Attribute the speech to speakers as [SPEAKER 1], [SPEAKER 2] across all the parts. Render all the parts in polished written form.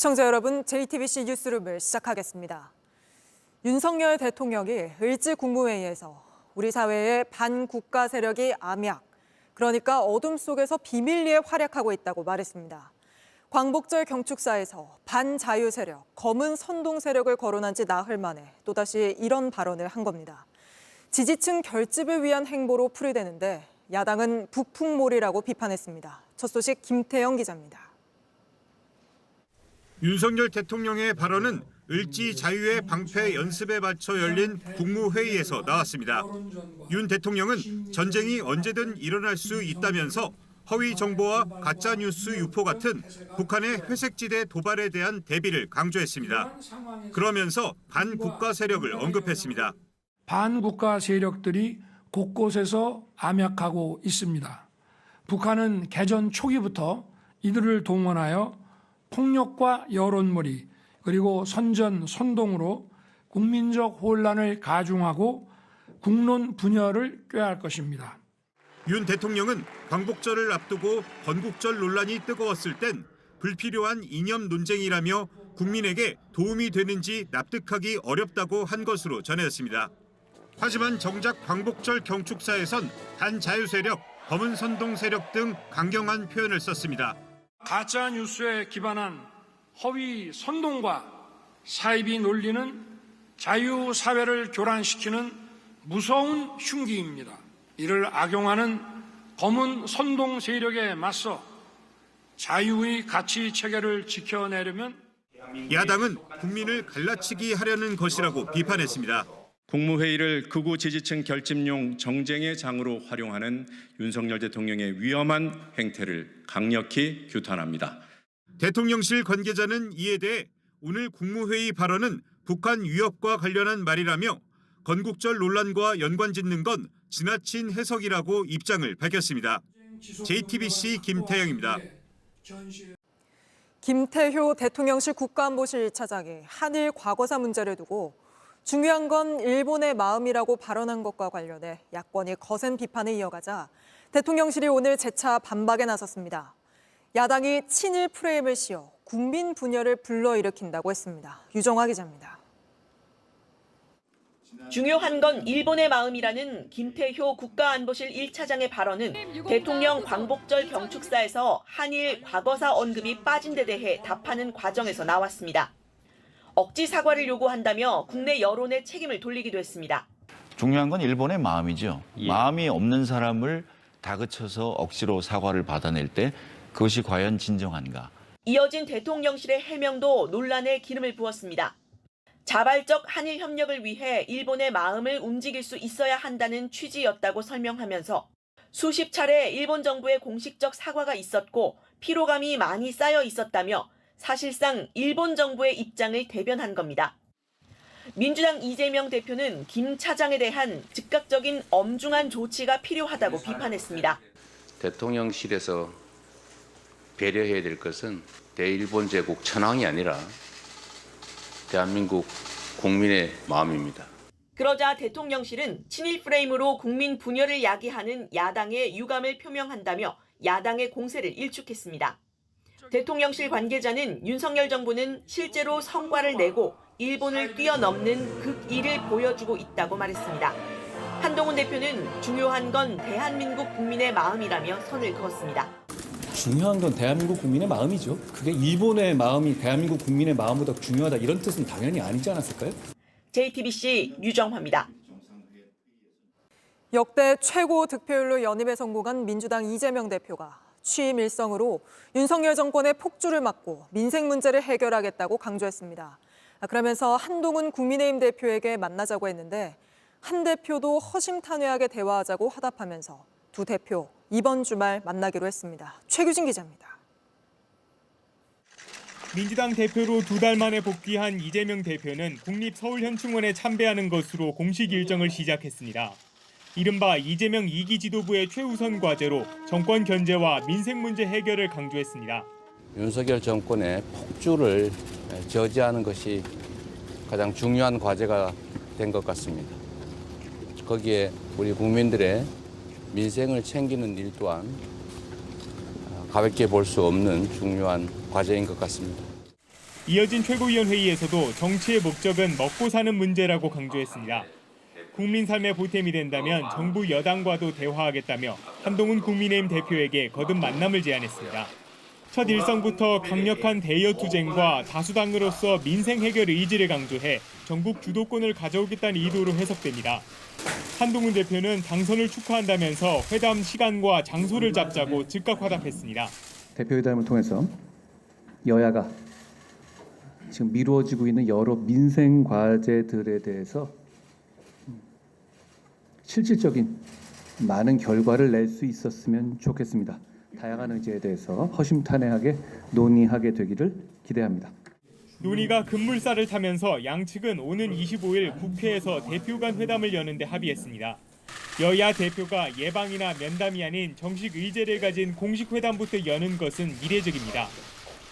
[SPEAKER 1] 시청자 여러분, JTBC 뉴스룸을 시작하겠습니다. 윤석열 대통령이 을지 국무회의에서 우리 사회의 반국가 세력이 암약, 그러니까 어둠 속에서 비밀리에 활약하고 있다고 말했습니다. 광복절 경축사에서 반자유 세력, 검은 선동 세력을 거론한 지 나흘 만에 또다시 이런 발언을 한 겁니다. 지지층 결집을 위한 행보로 풀이되는데 야당은 북풍몰이라고 비판했습니다. 첫 소식 김태영 기자입니다.
[SPEAKER 2] 윤석열 대통령의 발언은 을지 자유의 방패 연습에 맞춰 열린 국무회의에서 나왔습니다. 윤 대통령은 전쟁이 언제든 일어날 수 있다면서 허위 정보와 가짜 뉴스 유포 같은 북한의 회색지대 도발에 대한 대비를 강조했습니다. 그러면서 반국가 세력을 언급했습니다.
[SPEAKER 3] 반국가 세력들이 곳곳에서 암약하고 있습니다. 북한은 개전 초기부터 이들을 동원하여 폭력과 여론몰이 그리고 선전, 선동으로 국민적 혼란을 가중하고 국론 분열을 꾀할 것입니다.
[SPEAKER 2] 윤 대통령은 광복절을 앞두고 건국절 논란이 뜨거웠을 땐 불필요한 이념 논쟁이라며 국민에게 도움이 되는지 납득하기 어렵다고 한 것으로 전해졌습니다. 하지만 정작 광복절 경축사에선 반자유 세력, 검은 선동 세력 등 강경한 표현을 썼습니다.
[SPEAKER 3] 가짜 뉴스에 기반한 허위 선동과 사이비 논리는 자유사회를 교란시키는 무서운 흉기입니다. 이를 악용하는 검은 선동 세력에 맞서 자유의 가치 체계를 지켜내려면
[SPEAKER 2] 야당은 국민을 갈라치기 하려는 것이라고 비판했습니다.
[SPEAKER 4] 국무회의를 극우 지지층 결집용 정쟁의 장으로 활용하는 윤석열 대통령의 위험한 행태를 강력히 규탄합니다.
[SPEAKER 2] 대통령실 관계자는 이에 대해 오늘 국무회의 발언은 북한 위협과 관련한 말이라며 건국절 논란과 연관짓는 건 지나친 해석이라고 입장을 밝혔습니다. JTBC 김태영입니다.
[SPEAKER 1] 김태효 대통령실 국가안보실 차장이 한일 과거사 문제를 두고 중요한 건 일본의 마음이라고 발언한 것과 관련해 야권이 거센 비판을 이어가자 대통령실이 오늘 재차 반박에 나섰습니다. 야당이 친일 프레임을 씌워 국민 분열을 불러일으킨다고 했습니다. 유정화 기자입니다.
[SPEAKER 5] 중요한 건 일본의 마음이라는 김태효 국가안보실 1차장의 발언은 대통령 광복절 경축사에서 한일 과거사 언급이 빠진 데 대해 답하는 과정에서 나왔습니다. 억지 사과를 요구한다며 국내 여론의 책임을 돌리기도 했습니다.
[SPEAKER 6] 중요한 건 일본의 마음이죠. 마음이 없는 사람을 다그쳐서 억지로 사과를 받아낼 때 그것이 과연 진정한가.
[SPEAKER 5] 이어진 대통령실의 해명도 논란에 기름을 부었습니다. 자발적 한일 협력을 위해 일본의 마음을 움직일 수 있어야 한다는 취지였다고 설명하면서 수십 차례 일본 정부의 공식적 사과가 있었고 피로감이 많이 쌓여 있었다며 사실상 일본 정부의 입장을 대변한 겁니다. 민주당 이재명 대표는 김 차장에 대한 즉각적인 엄중한 조치가 필요하다고 비판했습니다.
[SPEAKER 7] 대통령실에서 배려해야 될 것은 대일본 제국 천황이 아니라 대한민국 국민의 마음입니다.
[SPEAKER 5] 그러자 대통령실은 친일 프레임으로 국민 분열을 야기하는 야당의 유감을 표명한다며 야당의 공세를 일축했습니다. 대통령실 관계자는 윤석열 정부는 실제로 성과를 내고 일본을 뛰어넘는 극일을 보여주고 있다고 말했습니다. 한동훈 대표는 중요한 건 대한민국 국민의 마음이라며 선을 그었습니다.
[SPEAKER 8] 중요한 건 대한민국 국민의 마음이죠. 그게 일본의 마음이 대한민국 국민의 마음보다 중요하다 이런 뜻은 당연히 아니지 않았을까요?
[SPEAKER 5] JTBC 유정화입니다.
[SPEAKER 1] 역대 최고 득표율로 연임에 성공한 민주당 이재명 대표가 취임 일성으로 윤석열 정권의 폭주를 막고 민생 문제를 해결하겠다고 강조했습니다. 그러면서 한동훈 국민의힘 대표에게 만나자고 했는데 한 대표도 허심탄회하게 대화하자고 화답하면서 두 대표 이번 주말 만나기로 했습니다. 최규진 기자입니다.
[SPEAKER 9] 민주당 대표로 2달 만에 복귀한 이재명 대표는 국립서울현충원에 참배하는 것으로 공식 일정을 시작했습니다. 이른바 이재명 2기 지도부의 최우선 과제로 정권 견제와 민생 문제 해결을 강조했습니다.
[SPEAKER 7] 윤석열 정권의 폭주를 저지하는 것이 가장 중요한 과제가 된 것 같습니다. 거기에 우리 국민들의 민생을 챙기는 일 또한 가볍게 볼 수 없는 중요한 과제인 것 같습니다.
[SPEAKER 9] 이어진 최고위원 회의에서도 정치의 목적은 먹고 사는 문제라고 강조했습니다. 국민 삶의 보탬이 된다면 정부 여당과도 대화하겠다며 한동훈 국민의힘 대표에게 거듭 만남을 제안했습니다. 첫 일성부터 강력한 대여 투쟁과 다수당으로서 민생 해결 의지를 강조해 전국 주도권을 가져오겠다는 의도로 해석됩니다. 한동훈 대표는 당선을 축하한다면서 회담 시간과 장소를 잡자고 즉각 화답했습니다.
[SPEAKER 8] 대표회담을 통해서 여야가 지금 미루어지고 있는 여러 민생 과제들에 대해서 실질적인 많은 결과를 낼 수 있었으면 좋겠습니다. 다양한 의제에 대해서 허심탄회하게 논의하게 되기를 기대합니다.
[SPEAKER 9] 논의가 급물살을 타면서 양측은 오는 25일 국회에서 대표 간 회담을 여는데 합의했습니다. 여야 대표가 예방이나 면담이 아닌 정식 의제를 가진 공식 회담부터 여는 것은 이례적입니다.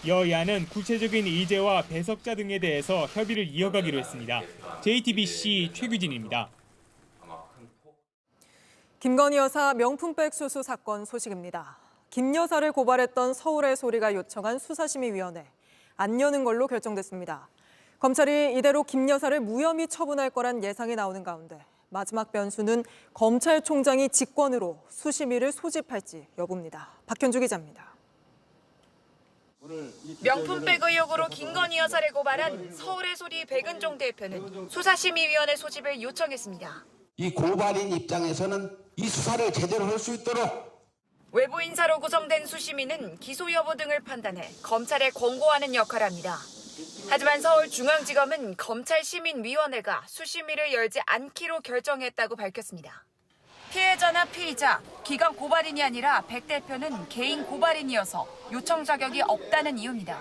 [SPEAKER 9] 여야는 구체적인 의제와 배석자 등에 대해서 협의를 이어가기로 했습니다. JTBC 최규진입니다.
[SPEAKER 1] 김건희 여사 명품백 수수 사건 소식입니다. 김 여사를 고발했던 서울의 소리가 요청한 수사심의위원회 안 여는 걸로 결정됐습니다. 검찰이 이대로 김 여사를 무혐의 처분할 거란 예상이 나오는 가운데 마지막 변수는 검찰총장이 직권으로 수심위를 소집할지 여부입니다. 박현주 기자입니다.
[SPEAKER 10] 명품백 의혹으로 김건희 여사를 고발한 서울의 소리 백은종 대표는 수사심의위원회 소집을 요청했습니다.
[SPEAKER 11] 이 고발인 입장에서는 이 수사를 제대로 할 수 있도록
[SPEAKER 10] 외부 인사로 구성된 수심위는 기소 여부 등을 판단해 검찰에 권고하는 역할을 합니다. 하지만 서울중앙지검은 검찰시민위원회가 수심위를 열지 않기로 결정했다고 밝혔습니다. 피해자나 피의자, 기관 고발인이 아니라 백 대표는 개인 고발인이어서 요청 자격이 없다는 이유입니다.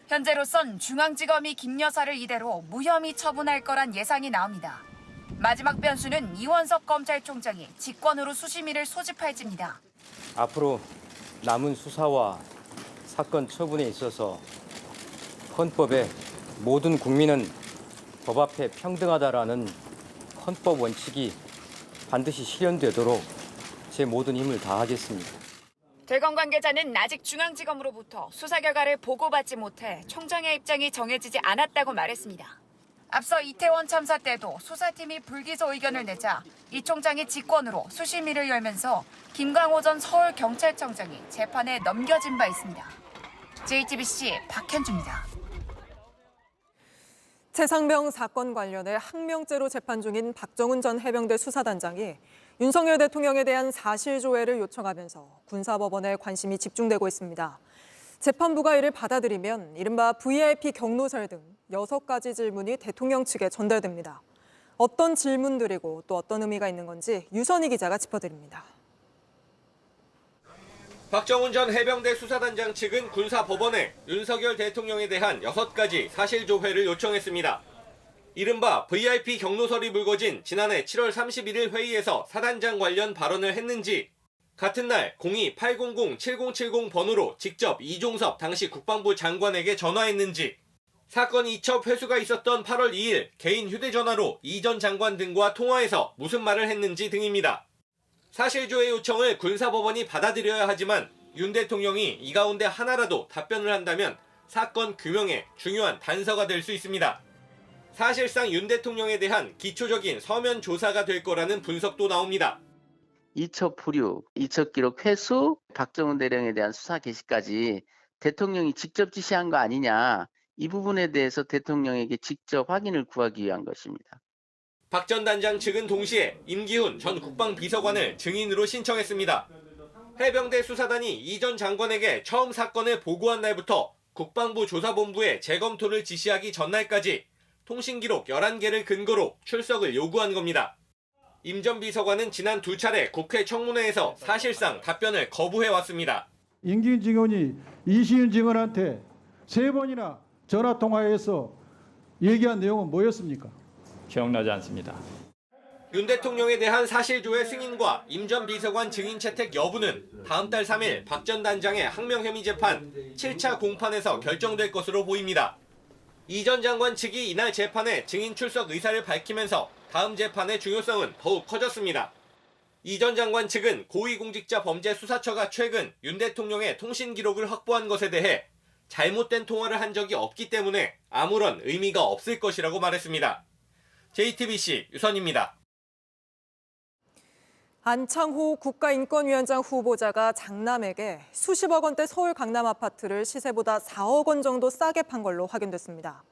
[SPEAKER 10] 현재로선 중앙지검이 김 여사를 이대로 무혐의 처분할 거란 예상이 나옵니다. 마지막 변수는 이원석 검찰총장이 직권으로 수심위를 소집할지입니다.
[SPEAKER 12] 앞으로 남은 수사와 사건 처분에 있어서 헌법에 모든 국민은 법 앞에 평등하다라는 헌법 원칙이 반드시 실현되도록 제 모든 힘을 다하겠습니다.
[SPEAKER 10] 대검 관계자는 아직 중앙지검으로부터 수사 결과를 보고받지 못해 총장의 입장이 정해지지 않았다고 말했습니다. 앞서 이태원 참사 때도 수사팀이 불기소 의견을 내자 이 총장이 직권으로 수심위를 열면서 김광호 전 서울경찰청장이 재판에 넘겨진 바 있습니다. JTBC 박현주입니다.
[SPEAKER 1] 최상병 사건 관련해 항명죄로 재판 중인 박정훈 전 해병대 수사단장이 윤석열 대통령에 대한 사실조회를 요청하면서 군사법원에 관심이 집중되고 있습니다. 재판부가 이를 받아들이면 이른바 VIP 경로설 등 6가지 질문이 대통령 측에 전달됩니다. 어떤 질문들이고 또 어떤 의미가 있는 건지 유선희 기자가 짚어드립니다.
[SPEAKER 13] 박정훈 전 해병대 수사단장 측은 군사법원에 윤석열 대통령에 대한 6가지 사실조회를 요청했습니다. 이른바 VIP 경로설이 불거진 지난해 7월 31일 회의에서 사단장 관련 발언을 했는지, 같은 날 02-800-7070 번호로 직접 이종섭 당시 국방부 장관에게 전화했는지, 사건 이첩 회수가 있었던 8월 2일 개인 휴대전화로 이 전 장관 등과 통화해서 무슨 말을 했는지 등입니다. 사실조회 요청을 군사법원이 받아들여야 하지만 윤 대통령이 이 가운데 하나라도 답변을 한다면 사건 규명에 중요한 단서가 될 수 있습니다. 사실상 윤 대통령에 대한 기초적인 서면 조사가 될 거라는 분석도 나옵니다.
[SPEAKER 14] 이첩 불유, 이첩 기록 회수, 박정훈 대령에 대한 수사 개시까지 대통령이 직접 지시한 거 아니냐, 이 부분에 대해서 대통령에게 직접 확인을 구하기 위한 것입니다.
[SPEAKER 13] 박 전 단장 측은 동시에 임기훈 전 국방비서관을 증인으로 신청했습니다. 해병대 수사단이 이 전 장관에게 처음 사건을 보고한 날부터 국방부 조사본부에 재검토를 지시하기 전날까지 통신기록 11개를 근거로 출석을 요구한 겁니다. 임 전 비서관은 지난 2차례 국회 청문회에서 사실상 답변을 거부해왔습니다.
[SPEAKER 15] 임기훈 증인이 이시윤 증인한테 3번이나 전화통화해서 얘기한 내용은 뭐였습니까?
[SPEAKER 12] 기억나지 않습니다.
[SPEAKER 13] 윤 대통령에 대한 사실조회 승인과 임 전 비서관 증인 채택 여부는 다음 달 3일 박 전 단장의 항명혐의 재판 7차 공판에서 결정될 것으로 보입니다. 이 전 장관 측이 이날 재판에 증인 출석 의사를 밝히면서 다음 재판의 중요성은 더욱 커졌습니다. 이 전 장관 측은 고위공직자 범죄수사처가 최근 윤 대통령의 통신 기록을 확보한 것에 대해 잘못된 통화를 한 적이 없기 때문에 아무런 의미가 없을 것이라고 말했습니다. JTBC 유선입니다.
[SPEAKER 1] 안창호 국가인권위원장 후보자가 장남에게 수십억 원대 서울 강남 아파트를 시세보다 4억 원 정도 싸게 판 걸로 확인됐습니다.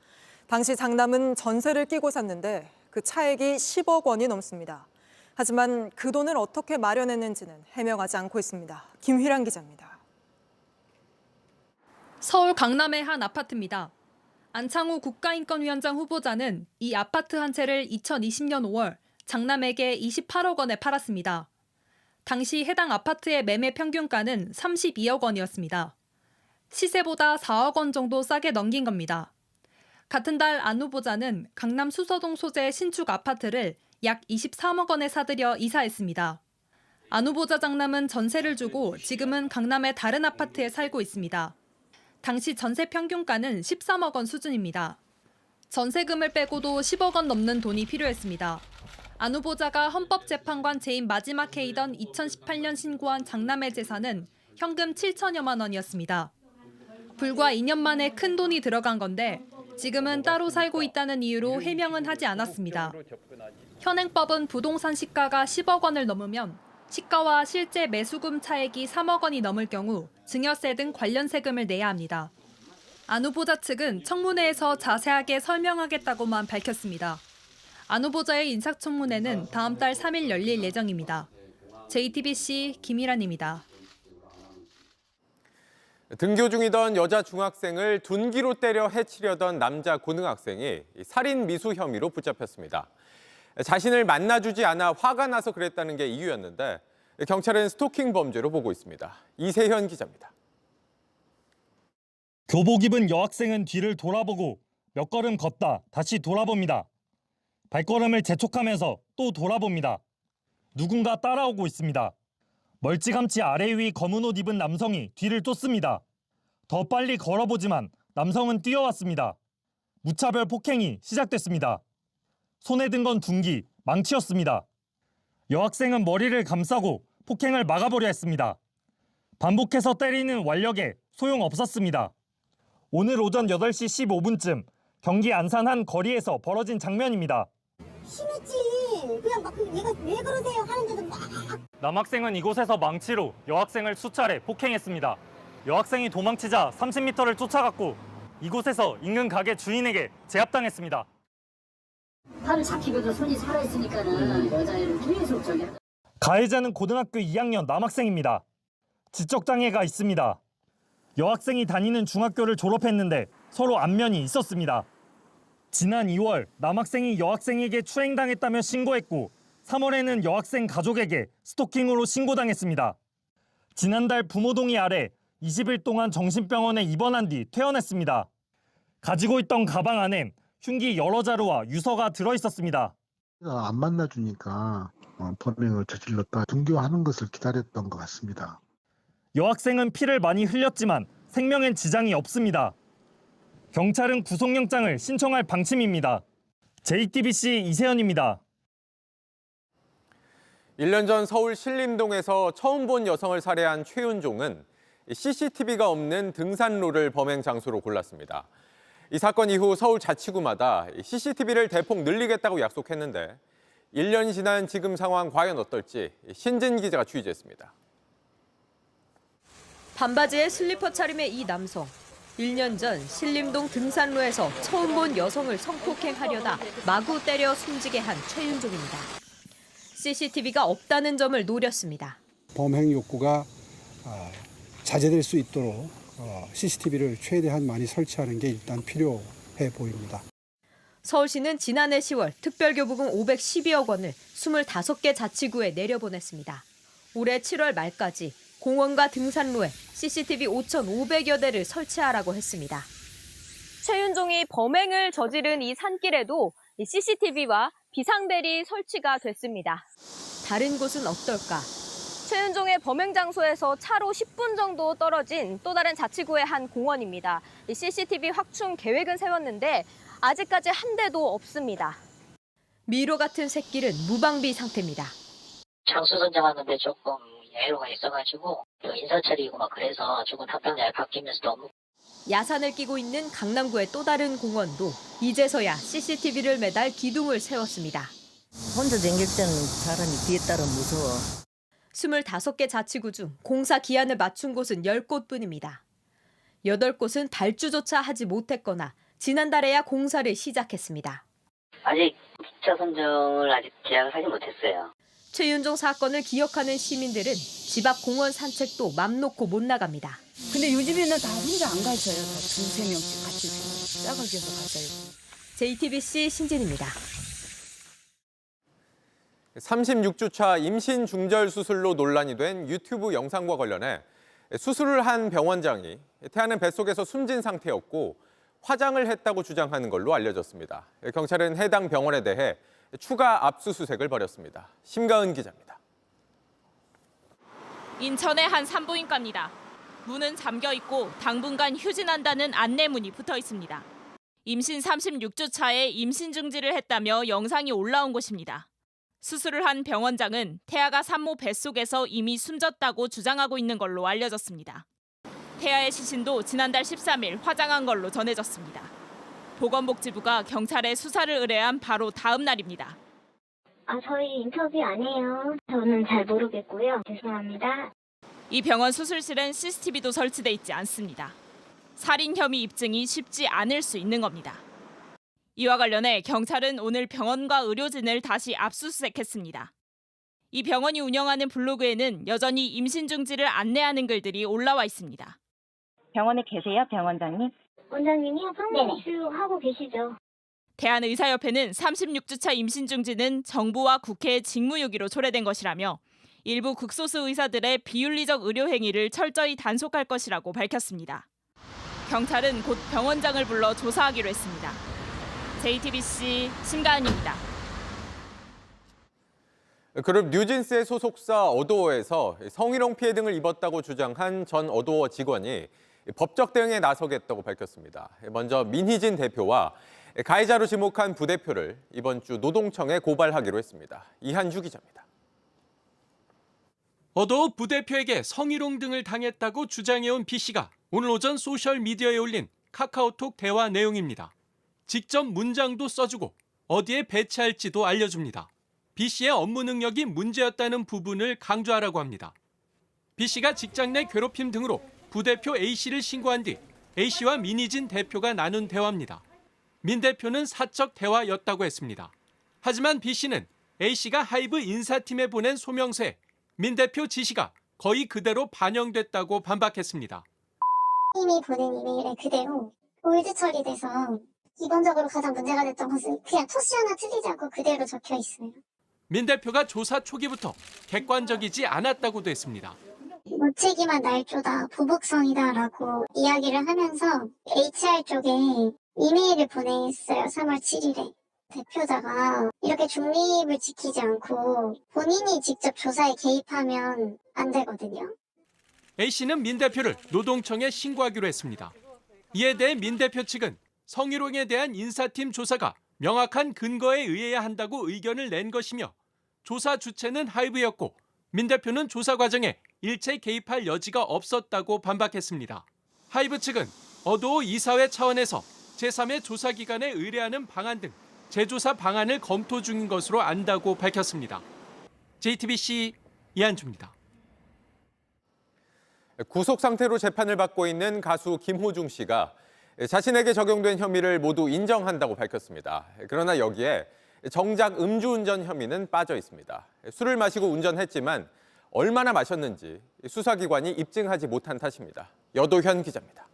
[SPEAKER 1] 당시 장남은 전세를 끼고 샀는데 그 차액이 10억 원이 넘습니다. 하지만 그 돈을 어떻게 마련했는지는 해명하지 않고 있습니다. 김휘란 기자입니다.
[SPEAKER 16] 서울 강남의 한 아파트입니다. 안창호 국가인권위원장 후보자는 이 아파트 한 채를 2020년 5월 장남에게 28억 원에 팔았습니다. 당시 해당 아파트의 매매 평균가는 32억 원이었습니다. 시세보다 4억 원 정도 싸게 넘긴 겁니다. 같은 달 안 후보자는 강남 수서동 소재의 신축 아파트를 약 23억 원에 사들여 이사했습니다. 안 후보자 장남은 전세를 주고 지금은 강남의 다른 아파트에 살고 있습니다. 당시 전세 평균가는 13억 원 수준입니다. 전세금을 빼고도 10억 원 넘는 돈이 필요했습니다. 안 후보자가 헌법재판관 재임 마지막 해이던 2018년 신고한 장남의 재산은 현금 7천여만 원이었습니다. 불과 2년 만에 큰 돈이 들어간 건데 지금은 따로 살고 있다는 이유로 해명은 하지 않았습니다. 현행법은 부동산 시가가 10억 원을 넘으면 시가와 실제 매수금 차액이 3억 원이 넘을 경우 증여세 등 관련 세금을 내야 합니다. 안 후보자 측은 청문회에서 자세하게 설명하겠다고만 밝혔습니다. 안 후보자의 인사청문회는 다음 달 3일 열릴 예정입니다. JTBC 김희란입니다.
[SPEAKER 17] 등교 중이던 여자 중학생을 둔기로 때려 해치려던 남자 고등학생이 살인 미수 혐의로 붙잡혔습니다. 자신을 만나주지 않아 화가 나서 그랬다는 게 이유였는데 경찰은 스토킹 범죄로 보고 있습니다. 이세현 기자입니다.
[SPEAKER 9] 교복 입은 여학생은 뒤를 돌아보고 몇 걸음 걷다 다시 돌아봅니다. 발걸음을 재촉하면서 또 돌아봅니다. 누군가 따라오고 있습니다. 멀찌감치 아래 위 검은 옷 입은 남성이 뒤를 쫓습니다. 더 빨리 걸어보지만 남성은 뛰어왔습니다. 무차별 폭행이 시작됐습니다. 손에 든 건 둔기, 망치였습니다. 여학생은 머리를 감싸고 폭행을 막아보려 했습니다. 반복해서 때리는 완력에 소용없었습니다. 오늘 오전 8시 15분쯤 경기 안산 한 거리에서 벌어진 장면입니다.
[SPEAKER 18] 심했지. 그냥 막 얘가 왜 그러세요 하는데도 막.
[SPEAKER 9] 남학생은 이곳에서 망치로 여학생을 수차례 폭행했습니다. 여학생이 도망치자 30m를 쫓아갔고 이곳에서 인근 가게 주인에게 제압당했습니다.
[SPEAKER 18] 팔을 잡히고도 손이 살아있으니까는 여자애를 계속 저기.
[SPEAKER 9] 가해자는 고등학교 2학년 남학생입니다. 지적장애가 있습니다. 여학생이 다니는 중학교를 졸업했는데 서로 안면이 있었습니다. 지난 2월 남학생이 여학생에게 추행당했다며 신고했고 3월에는 여학생 가족에게 스토킹으로 신고당했습니다. 지난달 부모 동의 아래 20일 동안 정신병원에 입원한 뒤 퇴원했습니다. 가지고 있던 가방 안엔 흉기 여러 자루와 유서가 들어있었습니다.
[SPEAKER 19] 안 만나주니까 범행을 저질렀다. 등교하는 것을 기다렸던 것 같습니다.
[SPEAKER 9] 여학생은 피를 많이 흘렸지만 생명엔 지장이 없습니다. 경찰은 구속영장을 신청할 방침입니다. JTBC 이세현입니다.
[SPEAKER 17] 1년 전 서울 신림동에서 처음 본 여성을 살해한 최윤종은 CCTV가 없는 등산로를 범행 장소로 골랐습니다. 이 사건 이후 서울자치구마다 CCTV를 대폭 늘리겠다고 약속했는데 1년이 지난 지금 상황 과연 어떨지 신진 기자가 취재했습니다.
[SPEAKER 16] 반바지에 슬리퍼 차림의 이 남성. 1년 전 신림동 등산로에서 처음 본 여성을 성폭행하려다 마구 때려 숨지게 한 최윤종입니다. CCTV가 없다는 점을 노렸습니다.
[SPEAKER 20] 범행 욕구가 자제될 수 있도록 CCTV를 최대한 많이 설치하는 게 일단 필요해 보입니다.
[SPEAKER 16] 서울시는 지난해 10월 특별교부금 512억 원을 25개 자치구에 내려보냈습니다. 올해 7월 말까지 공원과 등산로에 CCTV 5,500여 대를 설치하라고 했습니다.
[SPEAKER 21] 최윤종이 범행을 저지른 이 산길에도 CCTV와 비상벨이 설치가 됐습니다.
[SPEAKER 16] 다른 곳은 어떨까?
[SPEAKER 21] 최윤종의 범행 장소에서 차로 10분 정도 떨어진 또 다른 자치구의 한 공원입니다. CCTV 확충 계획은 세웠는데 아직까지 한 대도 없습니다.
[SPEAKER 16] 미로 같은 샛길은 무방비 상태입니다.
[SPEAKER 22] 장소 선정하는데 조금 애로가 있어가지고 인사철이고 막 그래서 조금 답변자에 바뀌면서 너무.
[SPEAKER 16] 야산을 끼고 있는 강남구의 또 다른 공원도 이제서야 CCTV를 매달 기둥을 세웠습니다.
[SPEAKER 3] 혼자 댕길 때는 사람이 뒤에 따라 무서워.
[SPEAKER 16] 25개 자치구 중 공사 기한을 맞춘 곳은 10곳뿐입니다. 8곳은 발주조차 하지 못했거나 지난달에야 공사를 시작했습니다.
[SPEAKER 22] 아직 주차 선정을 아직 계약을 하지 못했어요.
[SPEAKER 16] 최윤종 사건을 기억하는 시민들은 집 앞 공원 산책도 맘 놓고 못 나갑니다.
[SPEAKER 3] 근데 요즘에는 다 혼자 안 가셔요. 다 2-3명씩 같이 짝을 껴서 가셔요.
[SPEAKER 16] JTBC 신진입니다.
[SPEAKER 17] 36주차 임신 중절 수술로 논란이 된 유튜브 영상과 관련해 수술을 한 병원장이 태아는 뱃속에서 숨진 상태였고 화장을 했다고 주장하는 걸로 알려졌습니다. 경찰은 해당 병원에 대해 추가 압수수색을 벌였습니다. 심가은 기자입니다.
[SPEAKER 4] 인천의 한 산부인과입니다. 문은 잠겨 있고 당분간 휴진한다는 안내문이 붙어 있습니다. 임신 36주 차에 임신 중지를 했다며 영상이 올라온 곳입니다. 수술을 한 병원장은 태아가 산모 뱃속에서 이미 숨졌다고 주장하고 있는 걸로 알려졌습니다. 태아의 시신도 지난달 13일 화장한 걸로 전해졌습니다. 보건복지부가 경찰에 수사를 의뢰한 바로 다음 날입니다.
[SPEAKER 23] 저희 인터뷰 안 해요. 저는 잘 모르겠고요. 죄송합니다.
[SPEAKER 4] 이 병원 수술실엔 CCTV도 설치돼 있지 않습니다. 살인 혐의 입증이 쉽지 않을 수 있는 겁니다. 이와 관련해 경찰은 오늘 병원과 의료진을 다시 압수수색했습니다. 이 병원이 운영하는 블로그에는 여전히 임신 중지를 안내하는 글들이 올라와 있습니다.
[SPEAKER 24] 병원에 계세요, 병원장님?
[SPEAKER 23] 원장님이요? 상담 하고 계시죠.
[SPEAKER 4] 대한의사협회는 36주차 임신 중지는 정부와 국회의 직무유기로 초래된 것이라며 일부 극소수 의사들의 비윤리적 의료 행위를 철저히 단속할 것이라고 밝혔습니다. 경찰은 곧 병원장을 불러 조사하기로 했습니다. JTBC 심가은입니다.
[SPEAKER 17] 그룹 뉴진스의 소속사 어도어에서 성희롱 피해 등을 입었다고 주장한 전 어도어 직원이 법적 대응에 나서겠다고 밝혔습니다. 먼저 민희진 대표와 가해자로 지목한 부대표를 이번 주 노동청에 고발하기로 했습니다. 이한주 기자입니다.
[SPEAKER 25] 어도어 부대표에게 성희롱 등을 당했다고 주장해온 B씨가 오늘 오전 소셜미디어에 올린 카카오톡 대화 내용입니다. 직접 문장도 써주고 어디에 배치할지도 알려줍니다. B씨의 업무 능력이 문제였다는 부분을 강조하라고 합니다. B씨가 직장 내 괴롭힘 등으로 부대표 A씨를 신고한 뒤 A씨와 민희진 대표가 나눈 대화입니다. 민 대표는 사적 대화였다고 했습니다. 하지만 B씨는 A씨가 하이브 인사팀에 보낸 소명서에 민 대표 지시가 거의 그대로 반영됐다고 반박했습니다.
[SPEAKER 23] 이미 보낸 이메일에 그대로 올드 처리돼서 기본적으로 가장 문제가 됐던 것은 그냥 토시 하나 틀리지 않고 그대로 적혀 있어요.
[SPEAKER 25] 민 대표가 조사 초기부터 객관적이지 않았다고도 했습니다.
[SPEAKER 23] 무책임한 날조다, 보복성이다라고 이야기를 하면서 HR 쪽에 이메일을 보냈어요. 3월 7일에. 대표자가 이렇게 중립을 지키지 않고 본인이 직접 조사에 개입하면 안 되거든요.
[SPEAKER 25] A씨는 민 대표를 노동청에 신고하기로 했습니다. 이에 대해 민 대표 측은 성희롱에 대한 인사팀 조사가 명확한 근거에 의해야 한다고 의견을 낸 것이며 조사 주체는 하이브였고 민 대표는 조사 과정에 일체 개입할 여지가 없었다고 반박했습니다. 하이브 측은 어도어 이사회 차원에서 제3의 조사 기관에 의뢰하는 방안 등 재조사 방안을 검토 중인 것으로 안다고 밝혔습니다. JTBC 이한주입니다.
[SPEAKER 17] 구속 상태로 재판을 받고 있는 가수 김호중 씨가 자신에게 적용된 혐의를 모두 인정한다고 밝혔습니다. 그러나 여기에 정작 음주운전 혐의는 빠져 있습니다. 술을 마시고 운전했지만 얼마나 마셨는지 수사기관이 입증하지 못한 탓입니다. 여도현 기자입니다.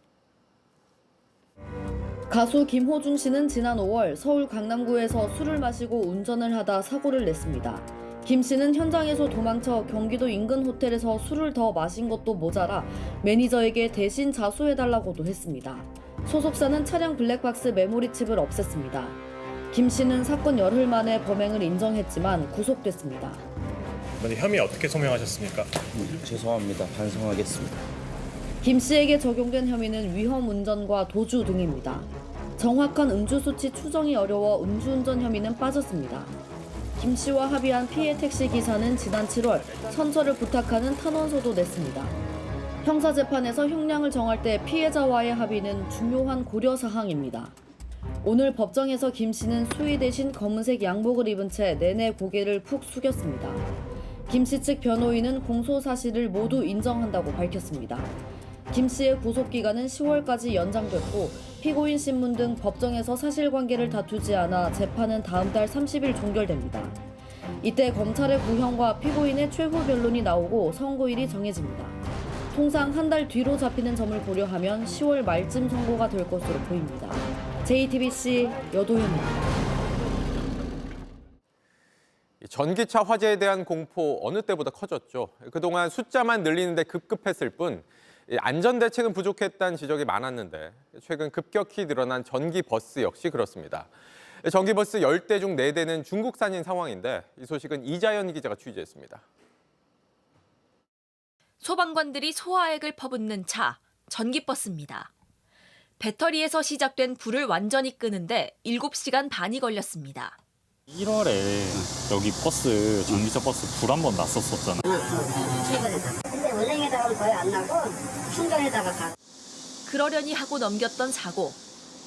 [SPEAKER 26] 가수 김호중 씨는 지난 5월 서울 강남구에서 술을 마시고 운전을 하다 사고를 냈습니다. 김 씨는 현장에서 도망쳐 경기도 인근 호텔에서 술을 더 마신 것도 모자라 매니저에게 대신 자수해달라고도 했습니다. 소속사는 차량 블랙박스 메모리 칩을 없앴습니다. 김 씨는 사건 열흘 만에 범행을 인정했지만 구속됐습니다.
[SPEAKER 27] 혐의 어떻게 소명하셨습니까?
[SPEAKER 7] 죄송합니다. 반성하겠습니다.
[SPEAKER 26] 김 씨에게 적용된 혐의는 위험 운전과 도주 등입니다. 정확한 음주 수치 추정이 어려워 음주운전 혐의는 빠졌습니다. 김 씨와 합의한 피해 택시 기사는 지난 7월 천처를 부탁하는 탄원서도 냈습니다. 형사재판에서 형량을 정할 때 피해자와의 합의는 중요한 고려사항입니다. 오늘 법정에서 김 씨는 수의 대신 검은색 양복을 입은 채 내내 고개를 푹 숙였습니다. 김 씨 측 변호인은 공소 사실을 모두 인정한다고 밝혔습니다. 김 씨의 구속기간은 10월까지 연장됐고 피고인 신문 등 법정에서 사실관계를 다투지 않아 재판은 다음 달 30일 종결됩니다. 이때 검찰의 구형과 피고인의 최후 변론이 나오고 선고일이 정해집니다. 통상 한 달 뒤로 잡히는 점을 고려하면 10월 말쯤 선고가 될 것으로 보입니다. JTBC 여도현입니다.
[SPEAKER 17] 전기차 화재에 대한 공포 어느 때보다 커졌죠. 그동안 숫자만 늘리는데 급급했을 뿐 안전대책은 부족했다는 지적이 많았는데 최근 급격히 늘어난 전기버스 역시 그렇습니다. 전기버스 10대 중 4대는 중국산인 상황인데 이 소식은 이자연 기자가 취재했습니다.
[SPEAKER 2] 소방관들이 소화액을 퍼붓는 차, 전기버스입니다. 배터리에서 시작된 불을 완전히 끄는데 7시간 반이 걸렸습니다.
[SPEAKER 5] 1월에 여기 버스, 전기차 버스 불 한 번 났었잖아요.
[SPEAKER 18] 근데 원행에다가 거의 안 나고 충전에다가 가.
[SPEAKER 2] 그러려니 하고 넘겼던 사고.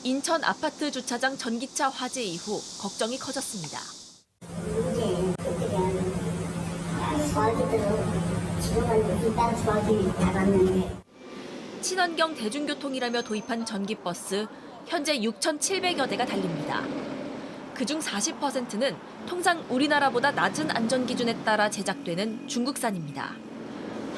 [SPEAKER 2] 인천 아파트 주차장 전기차 화재 이후 걱정이 커졌습니다. 친환경 대중교통이라며 도입한 전기버스, 현재 6,700여 대가 달립니다. 그중 40%는 통상 우리나라보다 낮은 안전기준에 따라 제작되는 중국산입니다.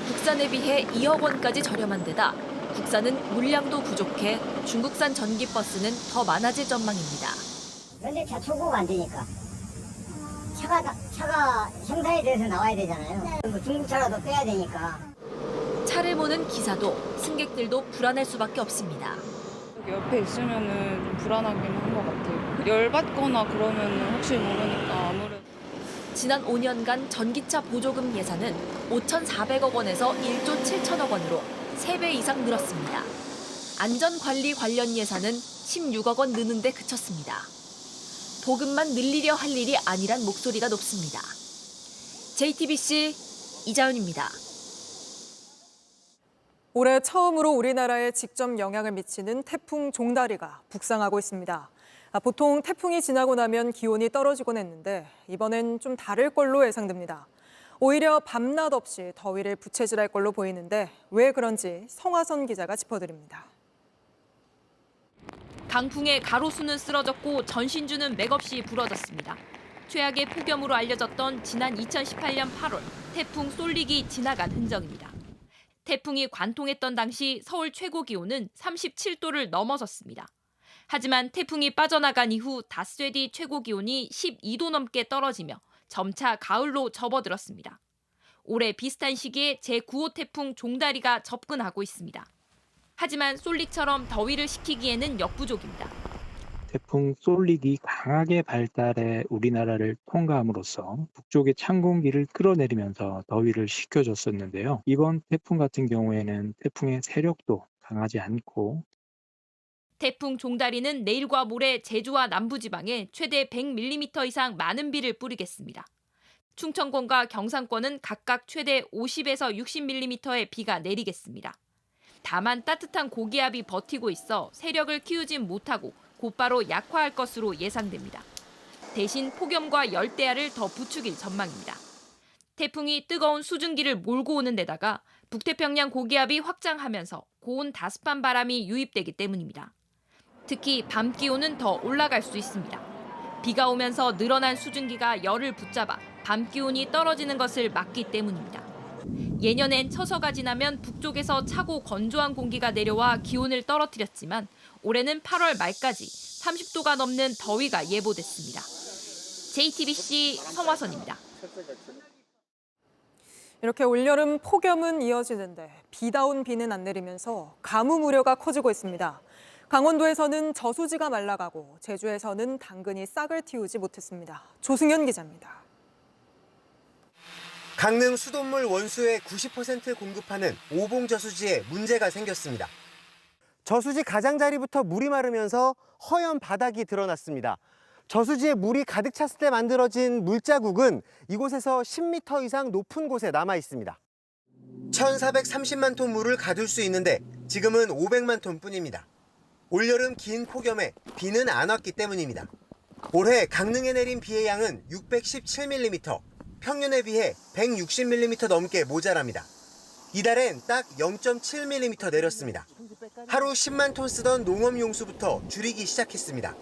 [SPEAKER 2] 국산에 비해 2억 원까지 저렴한 데다 국산은 물량도 부족해 중국산 전기버스는 더 많아질 전망입니다.
[SPEAKER 18] 그런데 차 초보가 안 되니까 차가 생산에 대해서 나와야 되잖아요. 뭐 중국차라도 빼야 되니까.
[SPEAKER 2] 차를 모는 기사도 승객들도 불안할 수밖에 없습니다.
[SPEAKER 3] 옆에 있으면은 좀 불안하긴 한 것 같아요. 열받거나 그러면은 혹시 모르니까 아무래도.
[SPEAKER 2] 지난 5년간 전기차 보조금 예산은 5,400억 원에서 1조 7천억 원으로 3배 이상 늘었습니다. 안전관리 관련 예산은 16억 원 느는 데 그쳤습니다. 보급만 늘리려 할 일이 아니란 목소리가 높습니다. JTBC 이자연입니다.
[SPEAKER 1] 올해 처음으로 우리나라에 직접 영향을 미치는 태풍 종다리가 북상하고 있습니다. 보통 태풍이 지나고 나면 기온이 떨어지곤 했는데 이번엔 좀 다를 걸로 예상됩니다. 오히려 밤낮 없이 더위를 부채질할 걸로 보이는데 왜 그런지 성화선 기자가 짚어드립니다.
[SPEAKER 4] 강풍에 가로수는 쓰러졌고 전신주는 맥없이 부러졌습니다. 최악의 폭염으로 알려졌던 지난 2018년 8월 태풍 쏠릭이 지나간 흔적입니다. 태풍이 관통했던 당시 서울 최고 기온은 37도를 넘어섰습니다. 하지만 태풍이 빠져나간 이후 닷새 뒤 최고 기온이 12도 넘게 떨어지며 점차 가을로 접어들었습니다. 올해 비슷한 시기에 제9호 태풍 종다리가 접근하고 있습니다. 하지만 쏠릭처럼 더위를 식히기에는 역부족입니다.
[SPEAKER 6] 태풍 쏠릭이 강하게 발달해 우리나라를 통과함으로써 북쪽의 찬 공기를 끌어내리면서 더위를 식혀줬었는데요. 이번 태풍 같은 경우에는 태풍의 세력도 강하지 않고
[SPEAKER 4] 태풍 종다리는 내일과 모레 제주와 남부지방에 최대 100mm 이상 많은 비를 뿌리겠습니다. 충청권과 경상권은 각각 최대 50에서 60mm의 비가 내리겠습니다. 다만 따뜻한 고기압이 버티고 있어 세력을 키우진 못하고 곧바로 약화할 것으로 예상됩니다. 대신 폭염과 열대야를 더 부추길 전망입니다. 태풍이 뜨거운 수증기를 몰고 오는 데다가 북태평양 고기압이 확장하면서 고온 다습한 바람이 유입되기 때문입니다. 특히 밤 기온은 더 올라갈 수 있습니다. 비가 오면서 늘어난 수증기가 열을 붙잡아 밤 기온이 떨어지는 것을 막기 때문입니다. 예년엔 처서가 지나면 북쪽에서 차고 건조한 공기가 내려와 기온을 떨어뜨렸지만 올해는 8월 말까지 30도가 넘는 더위가 예보됐습니다. JTBC 성화선입니다.
[SPEAKER 1] 이렇게 올여름 폭염은 이어지는데 비다운 비는 안 내리면서 가뭄 우려가 커지고 있습니다. 강원도에서는 저수지가 말라가고 제주에서는 당근이 싹을 틔우지 못했습니다. 조승현 기자입니다.
[SPEAKER 8] 강릉 수돗물 원수의 90% 공급하는 오봉저수지에 문제가 생겼습니다. 저수지 가장자리부터 물이 마르면서 허연 바닥이 드러났습니다. 저수지에 물이 가득 찼을 때 만들어진 물자국은 이곳에서 10m 이상 높은 곳에 남아 있습니다. 1,430만 톤 물을 가둘 수 있는데 지금은 500만 톤 뿐입니다. 올여름 긴 폭염에 비는 안 왔기 때문입니다. 올해 강릉에 내린 비의 양은 617mm, 평년에 비해 160mm 넘게 모자랍니다. 이달엔 딱 0.7mm 내렸습니다. 하루 10만 톤 쓰던 농업용수부터 줄이기 시작했습니다.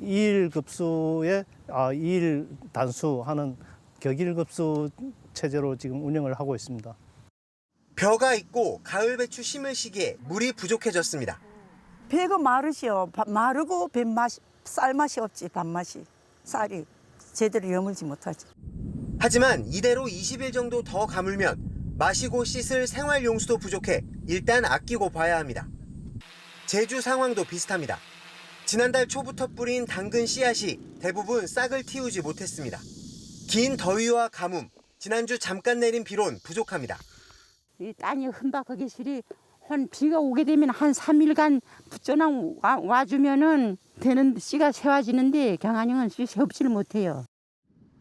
[SPEAKER 10] 2일 급수에 2일 단수하는 격일 급수 체제로 지금 운영을 하고 있습니다.
[SPEAKER 8] 벼가 있고 가을 배추 심을 시기에 물이 부족해졌습니다.
[SPEAKER 11] 배가 마르시오. 마르고 쌀맛이 없지, 밥맛이. 쌀이 제대로 여물지 못하지.
[SPEAKER 8] 하지만 이대로 20일 정도 더 가물면 마시고 씻을 생활용수도 부족해 일단 아끼고 봐야 합니다. 제주 상황도 비슷합니다. 지난달 초부터 뿌린 당근 씨앗이 대부분 싹을 틔우지 못했습니다. 긴 더위와 가뭄, 지난주 잠깐 내린 비론 부족합니다.
[SPEAKER 12] 이 땅이 흠박하기 싫이 비가 오게 되면 한 3일간 붙여놔 와주면은 되는 씨가 세워지는데 경안형은 씨 세우지를 못해요.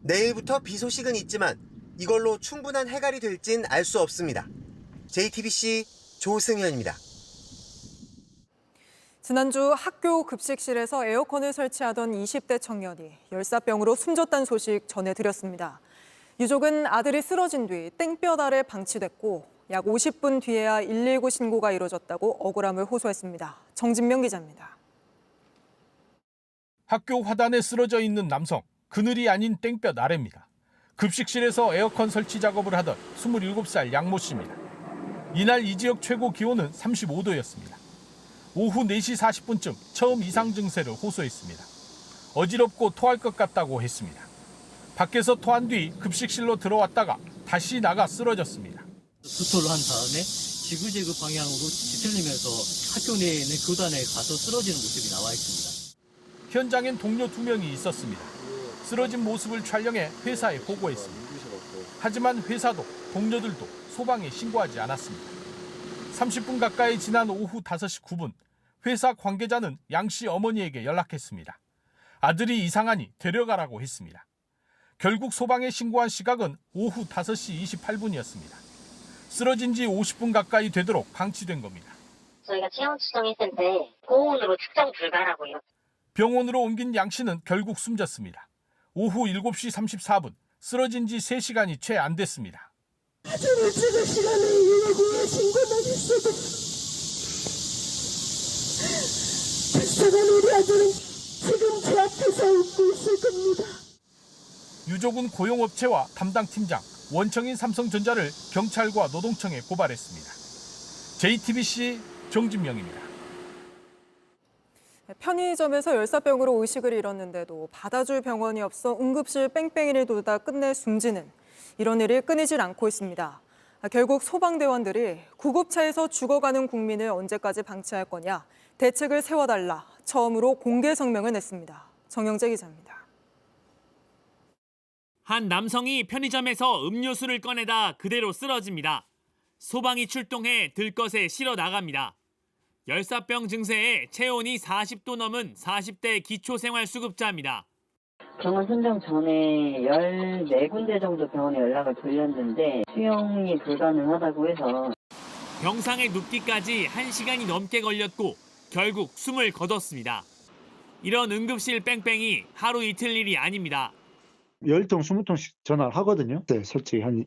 [SPEAKER 8] 내일부터 비 소식은 있지만 이걸로 충분한 해갈이 될진 알 수 없습니다. JTBC 조승현입니다.
[SPEAKER 1] 지난주 학교 급식실에서 에어컨을 설치하던 20대 청년이 열사병으로 숨졌다는 소식 전해드렸습니다. 유족은 아들이 쓰러진 뒤 땡볕 아래 방치됐고 약 50분 뒤에야 119 신고가 이뤄졌다고 억울함을 호소했습니다. 정진명 기자입니다.
[SPEAKER 13] 학교 화단에 쓰러져 있는 남성, 그늘이 아닌 땡볕 아래입니다. 급식실에서 에어컨 설치 작업을 하던 27살 양모 씨입니다. 이날 이 지역 최고 기온은 35도였습니다. 오후 4시 40분쯤 처음 이상 증세를 호소했습니다. 어지럽고 토할 것 같다고 했습니다. 밖에서 토한 뒤 급식실로 들어왔다가 다시 나가 쓰러졌습니다.
[SPEAKER 14] 구토를 한 다음에 지그재그 방향으로 뒤틀리면서 학교 내에 있는 교단에 가서 쓰러지는 모습이 나와 있습니다.
[SPEAKER 13] 현장엔 동료 2명이 있었습니다. 쓰러진 모습을 촬영해 회사에 보고했습니다. 하지만 회사도 동료들도 소방에 신고하지 않았습니다. 30분 가까이 지난 오후 5시 9분 회사 관계자는 양 씨 어머니에게 연락했습니다. 아들이 이상하니 데려가라고 했습니다. 결국 소방에 신고한 시각은 오후 5시 28분이었습니다. 쓰러진 지 50분 가까이 되도록 방치된 겁니다.
[SPEAKER 22] 저희가 체온 측정했을 때 고온으로 측정 불가라고요.
[SPEAKER 13] 병원으로 옮긴 양 씨는 결국 숨졌습니다. 오후 7시 34분 쓰러진 지 3시간이 채 안 됐습니다.
[SPEAKER 12] 아들을 찍을 시간에 119에 신고만 했어도 불쌍한 우리 아들은 지금 제 앞에서 웃고 있을 겁니다.
[SPEAKER 13] 유족은 고용업체와 담당 팀장, 원청인 삼성전자를 경찰과 노동청에 고발했습니다. JTBC 정진명입니다.
[SPEAKER 1] 편의점에서 열사병으로 의식을 잃었는데도 받아줄 병원이 없어 응급실 뺑뺑이를 돌다 끝내 숨지는 이런 일이 끊이질 않고 있습니다. 결국 소방대원들이 구급차에서 죽어가는 국민을 언제까지 방치할 거냐, 대책을 세워달라 처음으로 공개 성명을 냈습니다. 정영재 기자입니다.
[SPEAKER 15] 한 남성이 편의점에서 음료수를 꺼내다 그대로 쓰러집니다. 소방이 출동해 들것에 실어 나갑니다. 열사병 증세에 체온이 40도 넘은 40대 기초생활수급자입니다.
[SPEAKER 22] 병원 선정 전에 14군데 정도 병원에 연락을 돌렸는데 수용이 불가능하다고 해서
[SPEAKER 15] 병상에 눕기까지 1시간이 넘게 걸렸고 결국 숨을 거뒀습니다. 이런 응급실 뺑뺑이 하루 이틀 일이 아닙니다.
[SPEAKER 19] 10통, 20통씩 전화를 하거든요. 네, 솔직히 한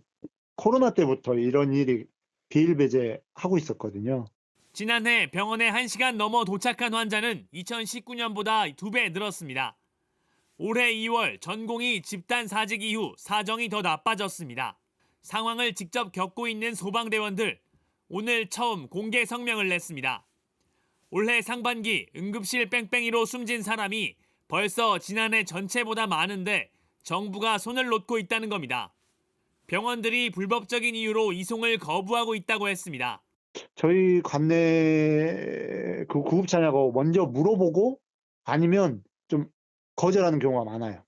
[SPEAKER 19] 코로나 때부터 이런 일이 비일배재하고 있었거든요.
[SPEAKER 15] 지난해 병원에 1시간 넘어 도착한 환자는 2019년보다 2배 늘었습니다. 올해 2월 전공이 집단 사직 이후 사정이 더 나빠졌습니다. 상황을 직접 겪고 있는 소방대원들, 오늘 처음 공개 성명을 냈습니다. 올해 상반기 응급실 뺑뺑이로 숨진 사람이 벌써 지난해 전체보다 많은데 정부가 손을 놓고 있다는 겁니다. 병원들이 불법적인 이유로 이송을 거부하고 있다고 했습니다.
[SPEAKER 19] 저희 관내 그 구급차냐고 먼저 물어보고 아니면 좀 거절하는 경우가 많아요.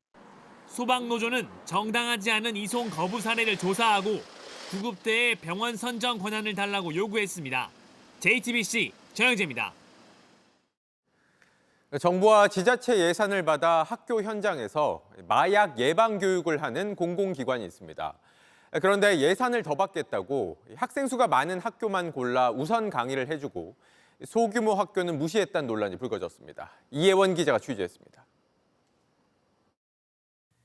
[SPEAKER 15] 소방노조는 정당하지 않은 이송 거부 사례를 조사하고 구급대에 병원 선정 권한을 달라고 요구했습니다. JTBC 정영재입니다.
[SPEAKER 17] 정부와 지자체 예산을 받아 학교 현장에서 마약 예방 교육을 하는 공공기관이 있습니다. 그런데 예산을 더 받겠다고 학생 수가 많은 학교만 골라 우선 강의를 해주고 소규모 학교는 무시했다는 논란이 불거졌습니다. 이혜원 기자가 취재했습니다.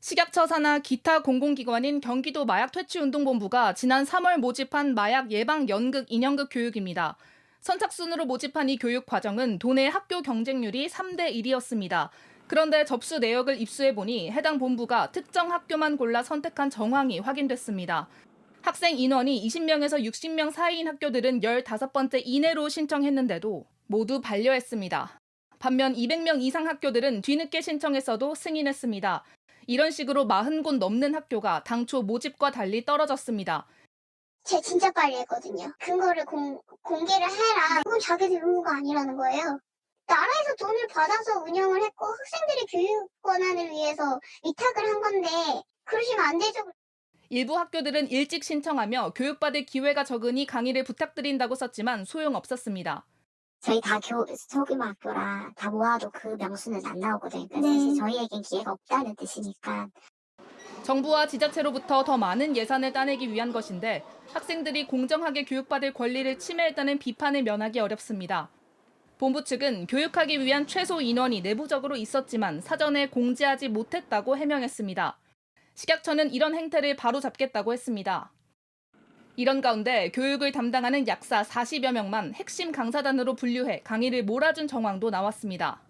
[SPEAKER 9] 식약처 산하 기타 공공기관인 경기도 마약퇴치운동본부가 지난 3월 모집한 마약 예방 연극 2년급 교육입니다. 선착순으로 모집한 이 교육 과정은 도내 학교 경쟁률이 3대 1이었습니다. 그런데 접수 내역을 입수해보니 해당 본부가 특정 학교만 골라 선택한 정황이 확인됐습니다. 학생 인원이 20명에서 60명 사이인 학교들은 15번째 이내로 신청했는데도 모두 반려했습니다. 반면 200명 이상 학교들은 뒤늦게 신청했어도 승인했습니다. 이런 식으로 40곳 넘는 학교가 당초 모집과 달리 떨어졌습니다.
[SPEAKER 16] 쟤 진짜 빨리 했거든요. 근거를 공개를 해라. 이건 자기들 의무가 아니라는 거예요. 나라에서 돈을 받아서 운영을 했고 학생들이 교육 권한을 위해서 위탁을 한 건데 그러시면 안 되죠.
[SPEAKER 9] 일부 학교들은 일찍 신청하며 교육받을 기회가 적으니 강의를 부탁드린다고 썼지만 소용없었습니다.
[SPEAKER 16] 저희 다 소규모 학교라 다 모아도 그 명수는 안 나오거든요. 사실 저희에겐 기회가 없다는 뜻이니까.
[SPEAKER 9] 정부와 지자체로부터 더 많은 예산을 따내기 위한 것인데 학생들이 공정하게 교육받을 권리를 침해했다는 비판을 면하기 어렵습니다. 본부 측은 교육하기 위한 최소 인원이 내부적으로 있었지만 사전에 공지하지 못했다고 해명했습니다. 식약처는 이런 행태를 바로잡겠다고 했습니다. 이런 가운데 교육을 담당하는 약사 40여 명만 핵심 강사단으로 분류해 강의를 몰아준 정황도 나왔습니다.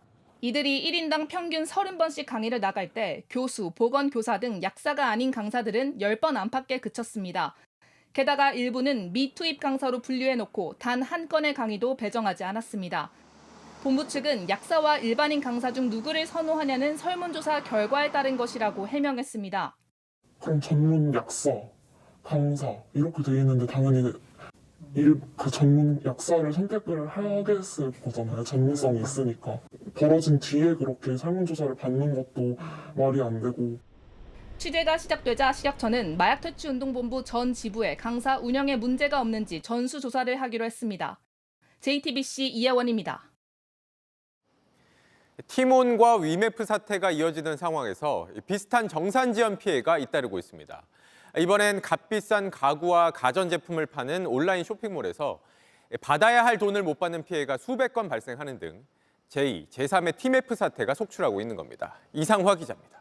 [SPEAKER 9] 이들이 1인당 평균 30번씩 강의를 나갈 때 교수, 보건교사 등 약사가 아닌 강사들은 10번 안팎에 그쳤습니다. 게다가 일부는 미투입 강사로 분류해놓고 단 한 건의 강의도 배정하지 않았습니다. 본부 측은 약사와 일반인 강사 중 누구를 선호하냐는 설문조사 결과에 따른 것이라고 해명했습니다.
[SPEAKER 20] 그럼 전문 약사, 강사 이렇게 돼 있는데 당연히 그 전문 약사를 선택을 하겠을 거잖아요. 전문성이 있으니까. 벌어진 뒤에 그렇게 설문조사를 받는 것도 말이 안 되고.
[SPEAKER 9] 취재가 시작되자 식약처는 마약퇴치운동본부 전 지부에 강사 운영에 문제가 없는지 전수조사를 하기로 했습니다. JTBC 이혜원입니다.
[SPEAKER 17] 티몬과 위메프 사태가 이어지는 상황에서 비슷한 정산 지연 피해가 잇따르고 있습니다. 이번엔 값비싼 가구와 가전제품을 파는 온라인 쇼핑몰에서 받아야 할 돈을 못 받는 피해가 수백 건 발생하는 등 제2, 제3의 티메프 사태가 속출하고 있는 겁니다. 이상화 기자입니다.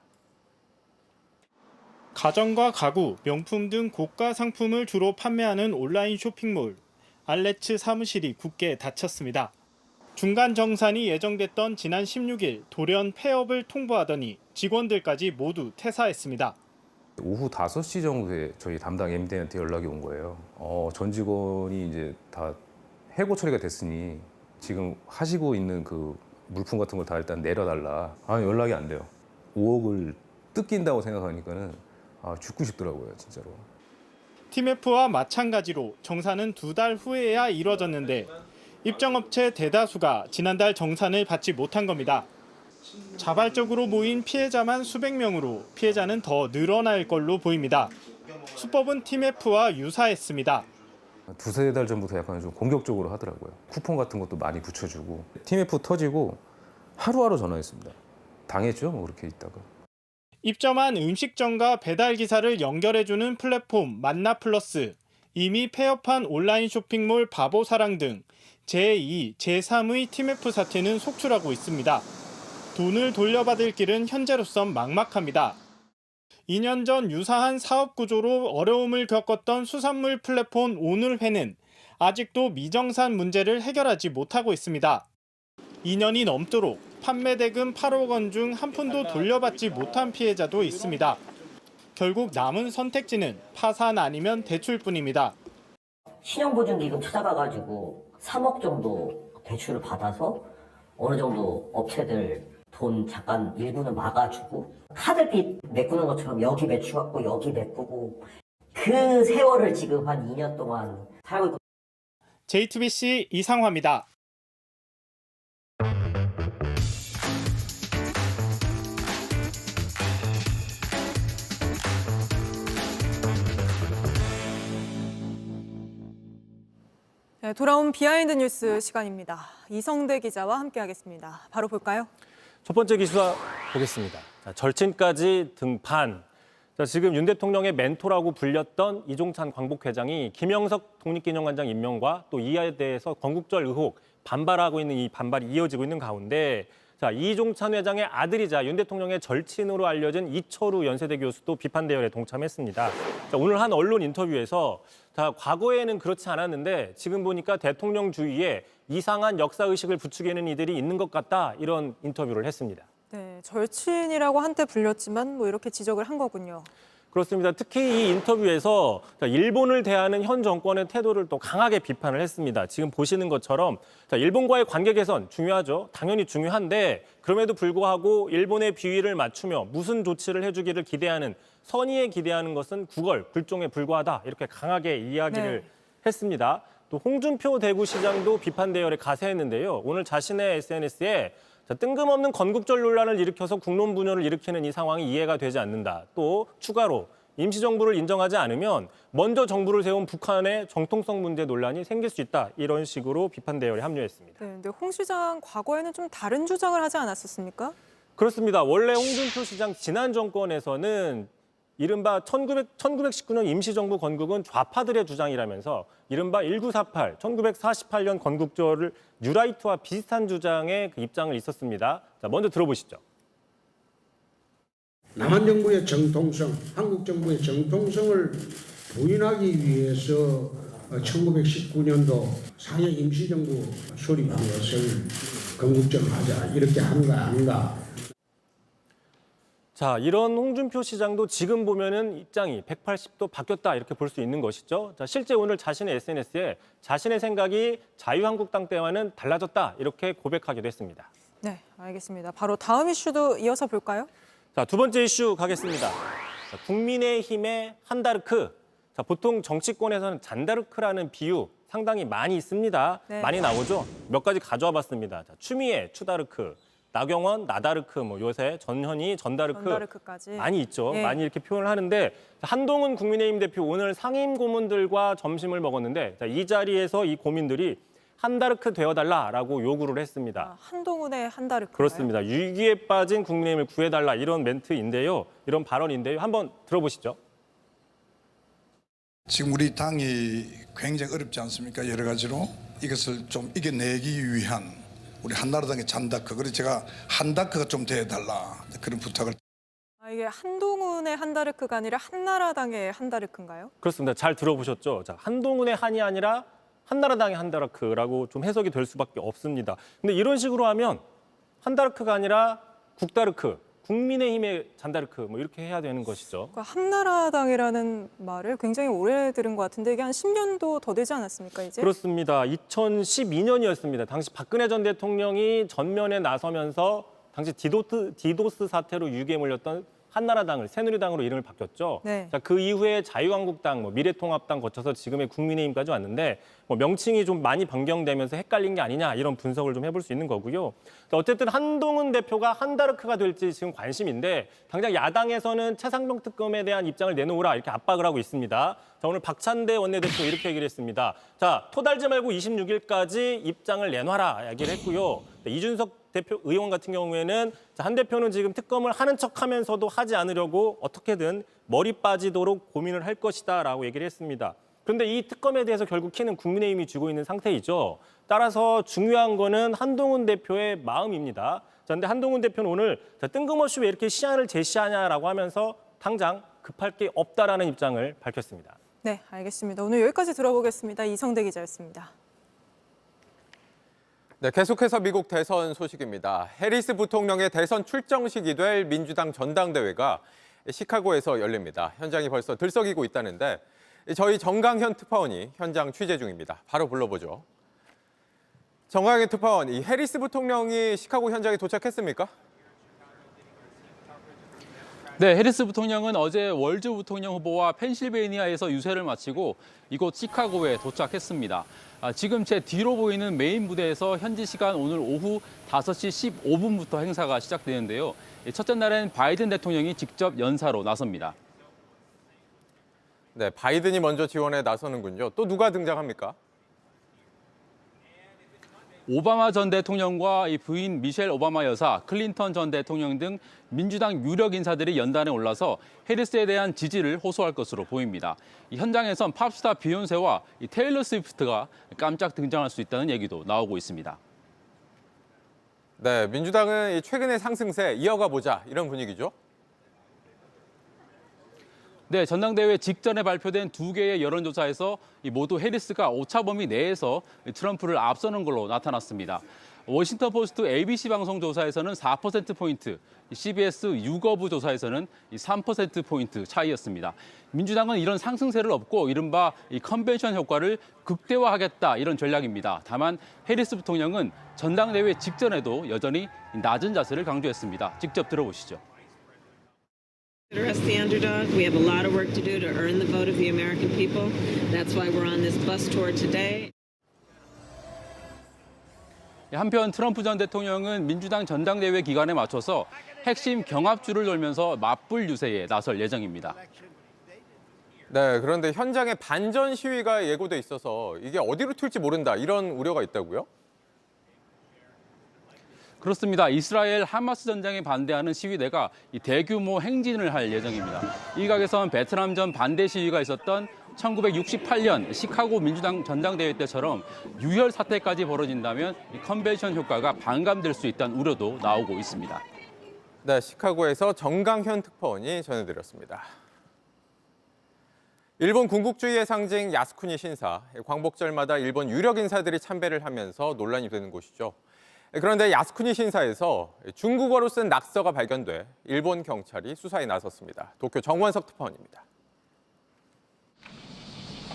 [SPEAKER 21] 가전과 가구, 명품 등 고가 상품을 주로 판매하는 온라인 쇼핑몰 알레츠 사무실이 굳게 닫혔습니다. 중간 정산이 예정됐던 지난 16일 돌연 폐업을 통보하더니 직원들까지 모두 퇴사했습니다.
[SPEAKER 23] 오후 5시 정도에 저희 담당 MD한테 연락이 온 거예요. 전 직원이 이제 다 해고 처리가 됐으니 지금 하시고 있는 그 물품 같은 걸 다 일단 내려달라. 연락이 안 돼요. 5억을 뜯긴다고 생각하니까는 죽고 싶더라고요, 진짜로.
[SPEAKER 21] 티메프와 마찬가지로 정산은 2달 후에야 이뤄졌는데 입점업체 대다수가 지난달 정산을 받지 못한 겁니다. 자발적으로 모인 피해자만 수백 명으로 피해자는 더 늘어날 걸로 보입니다. 수법은 티메프와 유사했습니다.
[SPEAKER 23] 2-3달 전부터 약간 좀 공격적으로 하더라고요. 쿠폰 같은 것도 많이 붙여주고. 티메프 터지고 하루하루 전화했습니다. 당했죠, 뭐 그렇게 있다가.
[SPEAKER 21] 입점한 음식점과 배달기사를 연결해주는 플랫폼 만나플러스, 이미 폐업한 온라인 쇼핑몰 바보사랑 등 제2, 제3의 티메프 사태는 속출하고 있습니다. 돈을 돌려받을 길은 현재로선 막막합니다. 2년 전 유사한 사업 구조로 어려움을 겪었던 수산물 플랫폼 오늘회는 아직도 미정산 문제를 해결하지 못하고 있습니다. 2년이 넘도록 판매 대금 8억 원 중 한 푼도 돌려받지 못한 피해자도 있습니다. 결국 남은 선택지는 파산 아니면 대출뿐입니다.
[SPEAKER 24] 신용보증기금 찾아가가지고 3억 정도 대출을 받아서 어느 정도 업체들 돈 잠깐 일부는 막아주고 카드빚 메꾸는 것처럼 여기 매출받고 여기 메꾸고 그 세월을 지금 한 2년 동안 살고 있고.
[SPEAKER 21] JTBC 이상화입니다.
[SPEAKER 1] 네, 돌아온 비하인드 뉴스 시간입니다. 이성대 기자와 함께하겠습니다. 바로 볼까요?
[SPEAKER 25] 첫 번째 기사 보겠습니다. 절친까지 등판.
[SPEAKER 3] 자, 지금 윤 대통령의 멘토라고 불렸던 이종찬 광복회장이 김영석 독립기념관장 임명과 또 이에 대해서 건국절 의혹 반발하고 있는 이 반발이 이어지고 있는 가운데 자, 이종찬 회장의 아들이자 윤 대통령의 절친으로 알려진 이철우 연세대 교수도 비판 대열에 동참했습니다. 자, 오늘 한 언론 인터뷰에서 자, 과거에는 그렇지 않았는데 지금 보니까 대통령 주위에 이상한 역사의식을 부추기는 이들이 있는 것 같다 이런 인터뷰를 했습니다.
[SPEAKER 1] 네, 절친이라고 한때 불렸지만 뭐 이렇게 지적을 한 거군요.
[SPEAKER 3] 그렇습니다. 특히 이 인터뷰에서 일본을 대하는 현 정권의 태도를 또 강하게 비판을 했습니다. 지금 보시는 것처럼 일본과의 관계 개선 중요하죠. 당연히 중요한데 그럼에도 불구하고 일본의 비위를 맞추며 무슨 조치를 해주기를 기대하는 선의에 기대하는 것은 구걸, 불종에 불과하다 이렇게 강하게 이야기를 했습니다. 또 홍준표 대구시장도 비판 대열에 가세했는데요. 오늘 자신의 SNS에 뜬금없는 건국절 논란을 일으켜서 국론 분열을 일으키는 이 상황이 이해가 되지 않는다. 또 추가로 임시정부를 인정하지 않으면 먼저 정부를 세운 북한의 정통성 문제 논란이 생길 수 있다. 이런 식으로 비판 대열에 합류했습니다.
[SPEAKER 1] 네, 근데 홍 시장 과거에는 좀 다른 주장을 하지 않았었습니까?
[SPEAKER 3] 그렇습니다. 원래 홍준표 시장 지난 정권에서는 이른바 1919년 임시정부 건국은 좌파들의 주장이라면서 이른바 1948, 1948년 건국절을 뉴라이트와 비슷한 주장의 그 입장을 있었습니다. 자, 먼저 들어보시죠.
[SPEAKER 5] 남한 정부의 정통성, 한국 정부의 정통성을 부인하기 위해서 1919년도 상해 임시정부 수립 위해서 건국절을 하자 이렇게 한가 아닌가.
[SPEAKER 3] 자, 이런 홍준표 시장도 지금 보면은 입장이 180도 바뀌었다 이렇게 볼 수 있는 것이죠. 자, 실제 오늘 자신의 SNS에 자신의 생각이 자유한국당 때와는 달라졌다 이렇게 고백하기도 했습니다.
[SPEAKER 1] 네, 알겠습니다. 바로 다음 이슈도 이어서 볼까요?
[SPEAKER 3] 자, 두 번째 이슈 가겠습니다. 자, 국민의힘의 한다르크. 자, 보통 정치권에서는 잔다르크라는 비유 상당히 많이 있습니다.
[SPEAKER 1] 네.
[SPEAKER 3] 많이 나오죠. 몇 가지 가져와 봤습니다. 자, 추미애, 추다르크. 나경원, 나다르크, 뭐 요새 전현희, 전다르크 많이 있죠.
[SPEAKER 1] 예.
[SPEAKER 3] 많이 이렇게 표현을 하는데 한동훈 국민의힘 대표 오늘 상임 고문들과 점심을 먹었는데 자, 이 자리에서 이 고민들이 한다르크 되어달라라고 요구를 했습니다.
[SPEAKER 1] 한동훈의 한다르크.
[SPEAKER 3] 그렇습니다. 위기에 빠진 국민의힘을 구해달라 이런 멘트인데요. 이런 발언인데요. 한번 들어보시죠.
[SPEAKER 7] 지금 우리 당이 굉장히 어렵지 않습니까? 여러 가지로 이것을 좀 이겨내기 위한 우리 한나라당의 잔다크, 그래서 제가 한다크가 좀 돼달라 그런 부탁을.
[SPEAKER 1] 이게 한동훈의 한다르크가 아니라 한나라당의 한다르크인가요?
[SPEAKER 3] 그렇습니다. 잘 들어보셨죠? 자, 한동훈의 한이 아니라 한나라당의 한다르크라고 좀 해석이 될 수밖에 없습니다. 근데 이런 식으로 하면 한다르크가 아니라 국다르크, 국민의힘의 잔다르크 뭐 이렇게 해야 되는 것이죠.
[SPEAKER 1] 그러니까 한나라당이라는 말을 굉장히 오래 들은 것 같은데 이게 한 10년도 더 되지 않았습니까 이제?
[SPEAKER 3] 그렇습니다. 2012년이었습니다. 당시 박근혜 전 대통령이 전면에 나서면서 당시 디도스 사태로 유기에 몰렸던 한나라당을 새누리당으로 이름을 바뀌었죠.
[SPEAKER 1] 네.
[SPEAKER 3] 자, 그 이후에 자유한국당, 뭐 미래통합당 거쳐서 지금의 국민의힘까지 왔는데 뭐 명칭이 좀 많이 변경되면서 헷갈린 게 아니냐 이런 분석을 좀 해볼 수 있는 거고요. 자, 어쨌든 한동훈 대표가 한다르크가 될지 지금 관심인데 당장 야당에서는 최상병 특검에 대한 입장을 내놓으라 이렇게 압박을 하고 있습니다. 자, 오늘 박찬대 원내대표 이렇게 얘기를 했습니다. 자, 토달지 말고 26일까지 입장을 내놔라 얘기를 했고요. 이준석 대표 의원 같은 경우에는 한 대표는 지금 특검을 하는 척하면서도 하지 않으려고 어떻게든 머리 빠지도록 고민을 할 것이다라고 얘기를 했습니다. 그런데 이 특검에 대해서 결국 키는 국민의힘이 쥐고 있는 상태이죠. 따라서 중요한 거는 한동훈 대표의 마음입니다. 그런데 한동훈 대표는 오늘 뜬금없이 왜 이렇게 시안을 제시하냐라고 하면서 당장 급할 게 없다라는 입장을 밝혔습니다.
[SPEAKER 1] 네, 알겠습니다. 오늘 여기까지 들어보겠습니다. 이성대 기자였습니다.
[SPEAKER 17] 네, 계속해서 미국 대선 소식입니다. 해리스 부통령의 대선 출정식이 될 민주당 전당대회가 시카고에서 열립니다. 현장이 벌써 들썩이고 있다는데 저희 정강현 특파원이 현장 취재 중입니다. 바로 불러보죠. 정강현 특파원, 이 해리스 부통령이 시카고 현장에 도착했습니까?
[SPEAKER 18] 네, 해리스 부통령은 어제 월주 부통령 후보와 펜실베이니아에서 유세를 마치고 이곳 시카고에 도착했습니다. 지금 제 뒤로 보이는 메인 무대에서 현지 시간 오늘 오후 5시 15분부터 행사가 시작되는데요. 첫째 날엔 바이든 대통령이 직접 연사로 나섭니다.
[SPEAKER 17] 네, 바이든이 먼저 지원에 나서는군요. 또 누가 등장합니까?
[SPEAKER 18] 오바마 전 대통령과 이 부인 미셸 오바마 여사, 클린턴 전 대통령 등 민주당 유력 인사들이 연단에 올라서 해리스에 대한 지지를 호소할 것으로 보입니다. 이 현장에선 팝스타 비욘세와 이 테일러 스위프트가 깜짝 등장할 수 있다는 얘기도 나오고 있습니다.
[SPEAKER 17] 네, 민주당은 이 최근의 상승세 이어가 보자 이런 분위기죠.
[SPEAKER 18] 네, 전당대회 직전에 발표된 2개의 여론조사에서 모두 해리스가 오차범위 내에서 트럼프를 앞서는 걸로 나타났습니다. 워싱턴 포스트 ABC 방송 조사에서는 4%포인트, CBS 유거부 조사에서는 3%포인트 차이였습니다. 민주당은 이런 상승세를 업고 이른바 이 컨벤션 효과를 극대화하겠다 이런 전략입니다. 다만 해리스 부통령은 전당대회 직전에도 여전히 낮은 자세를 강조했습니다. 직접 들어보시죠.
[SPEAKER 2] Us the underdog. We have a lot of work to do to earn the vote of the American people. That's why we're on this bus tour today.
[SPEAKER 18] 한편 트럼프 전 대통령은 민주당 전당대회 기간에 맞춰서 핵심 경합주를 돌면서 맞불 유세에 나설 예정입니다.
[SPEAKER 17] 네, 그런데 현장에 반전 시위가 예고돼 있어서 이게 어디로 튈지 모른다 이런 우려가 있다고요?
[SPEAKER 18] 그렇습니다. 이스라엘 하마스 전쟁에 반대하는 시위대가 대규모 행진을 할 예정입니다. 일각에선 베트남전 반대 시위가 있었던 1968년 시카고 민주당 전당대회 때처럼 유혈 사태까지 벌어진다면 컨벤션 효과가 반감될 수 있다는 우려도 나오고 있습니다.
[SPEAKER 17] 네, 시카고에서 정강현 특파원이 전해드렸습니다. 일본 군국주의의 상징 야스쿠니 신사, 광복절마다 일본 유력 인사들이 참배를 하면서 논란이 되는 곳이죠. 그런데 야스쿠니 신사에서 중국어로 쓴 낙서가 발견돼 일본 경찰이 수사에 나섰습니다. 도쿄 정원석 특파원입니다.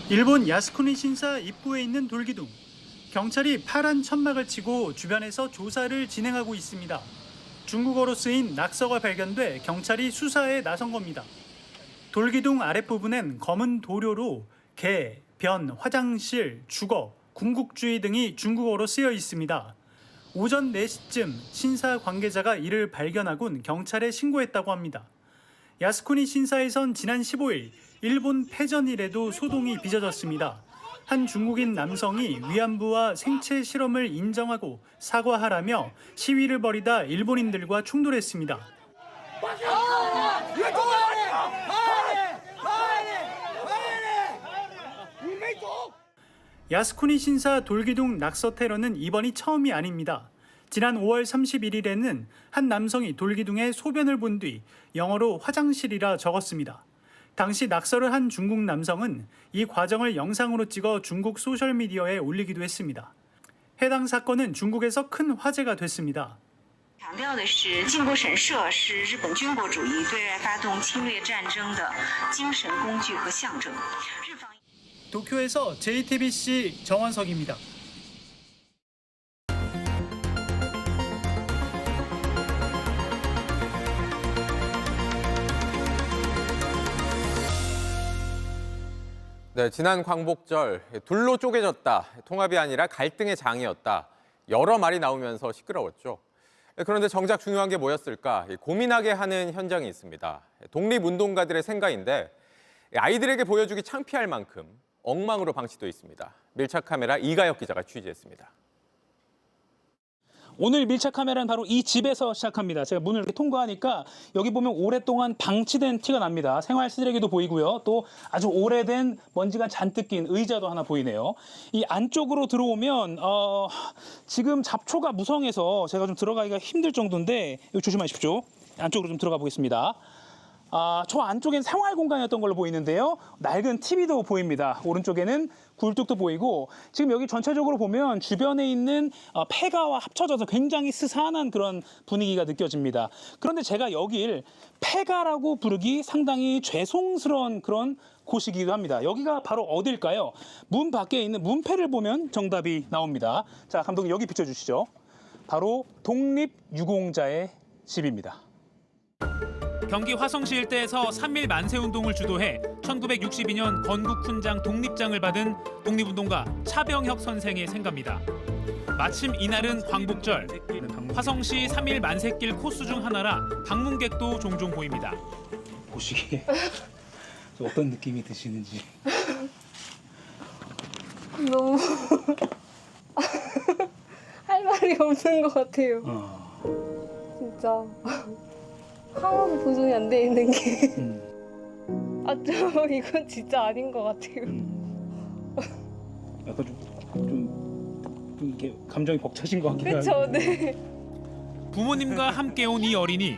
[SPEAKER 21] 일본 야스쿠니 신사 입구에 있는 돌기둥. 경찰이 파란 천막을 치고 주변에서 조사를 진행하고 있습니다. 중국어로 쓰인 낙서가 발견돼 경찰이 수사에 나선 겁니다. 돌기둥 아랫부분엔 검은 도료로 개, 변, 화장실, 주거, 군국주의 등이 중국어로 쓰여 있습니다. 오전 4시쯤 신사 관계자가 이를 발견하곤 경찰에 신고했다고 합니다. 야스쿠니 신사에선 지난 15일 일본 패전일에도 소동이 빚어졌습니다. 한 중국인 남성이 위안부와 생체 실험을 인정하고 사과하라며 시위를 벌이다 일본인들과 충돌했습니다. 야스쿠니 신사 돌기둥 낙서 테러는 이번이 처음이 아닙니다. 지난 5월 31일에는 한 남성이 돌기둥에 소변을 본 뒤 영어로 화장실이라 적었습니다. 당시 낙서를 한 중국 남성은 이 과정을 영상으로 찍어 중국 소셜미디어에 올리기도 했습니다. 해당 사건은 중국에서 큰 화제가 됐습니다.
[SPEAKER 4] 强调的是，靖国神社是日本军国主义对外发动侵略战争的精神工具和象征。
[SPEAKER 21] 도쿄에서 JTBC 정원석입니다.
[SPEAKER 17] 네, 지난 광복절 둘로 쪼개졌다, 통합이 아니라 갈등의 장이었다. 여러 말이 나오면서 시끄러웠죠. 그런데 정작 중요한 게 뭐였을까 고민하게 하는 현장이 있습니다. 독립운동가들의 생가인데 아이들에게 보여주기 창피할 만큼 엉망으로 방치되어 있습니다. 밀착 카메라 이가혁 기자가 취재했습니다.
[SPEAKER 6] 오늘 밀착 카메라는 바로 이 집에서 시작합니다. 제가 문을 이렇게 통과하니까 여기 보면 오랫동안 방치된 티가 납니다. 생활 쓰레기도 보이고요. 또 아주 오래된 먼지가 잔뜩 낀 의자도 하나 보이네요. 이 안쪽으로 들어오면 지금 잡초가 무성해서 제가 좀 들어가기가 힘들 정도인데 이거 조심하십시오. 안쪽으로 좀 들어가 보겠습니다. 저 안쪽엔 생활 공간이었던 걸로 보이는데요. 낡은 TV도 보입니다. 오른쪽에는 굴뚝도 보이고 지금 여기 전체적으로 보면 주변에 있는 폐가와 합쳐져서 굉장히 스산한 그런 분위기가 느껴집니다. 그런데 제가 여길 폐가라고 부르기 상당히 죄송스러운 그런 곳이기도 합니다. 여기가 바로 어딜까요? 문 밖에 있는 문패를 보면 정답이 나옵니다. 자, 감독님 여기 비춰주시죠. 바로 독립유공자의 집입니다.
[SPEAKER 15] 경기 화성시 일대에서 3.1 만세운동을 주도해 1962년 건국훈장 독립장을 받은 독립운동가 차병혁 선생의 생가입니다. 마침 이날은 광복절, 화성시 3.1 만세길 코스 중 하나라 방문객도 종종 보입니다.
[SPEAKER 6] 보시기에 어떤 느낌이 드시는지.
[SPEAKER 10] 너무
[SPEAKER 8] 생각이 없는 것 같아요. 진짜 하나도 보존이 안 돼 있는 게. 이건 진짜 아닌 것 같아요.
[SPEAKER 6] 약간 좀 이게 감정이 벅차신 것 같기도
[SPEAKER 8] 그렇죠,
[SPEAKER 6] 하고.
[SPEAKER 8] 네.
[SPEAKER 15] 부모님과 함께 온 이 어린이.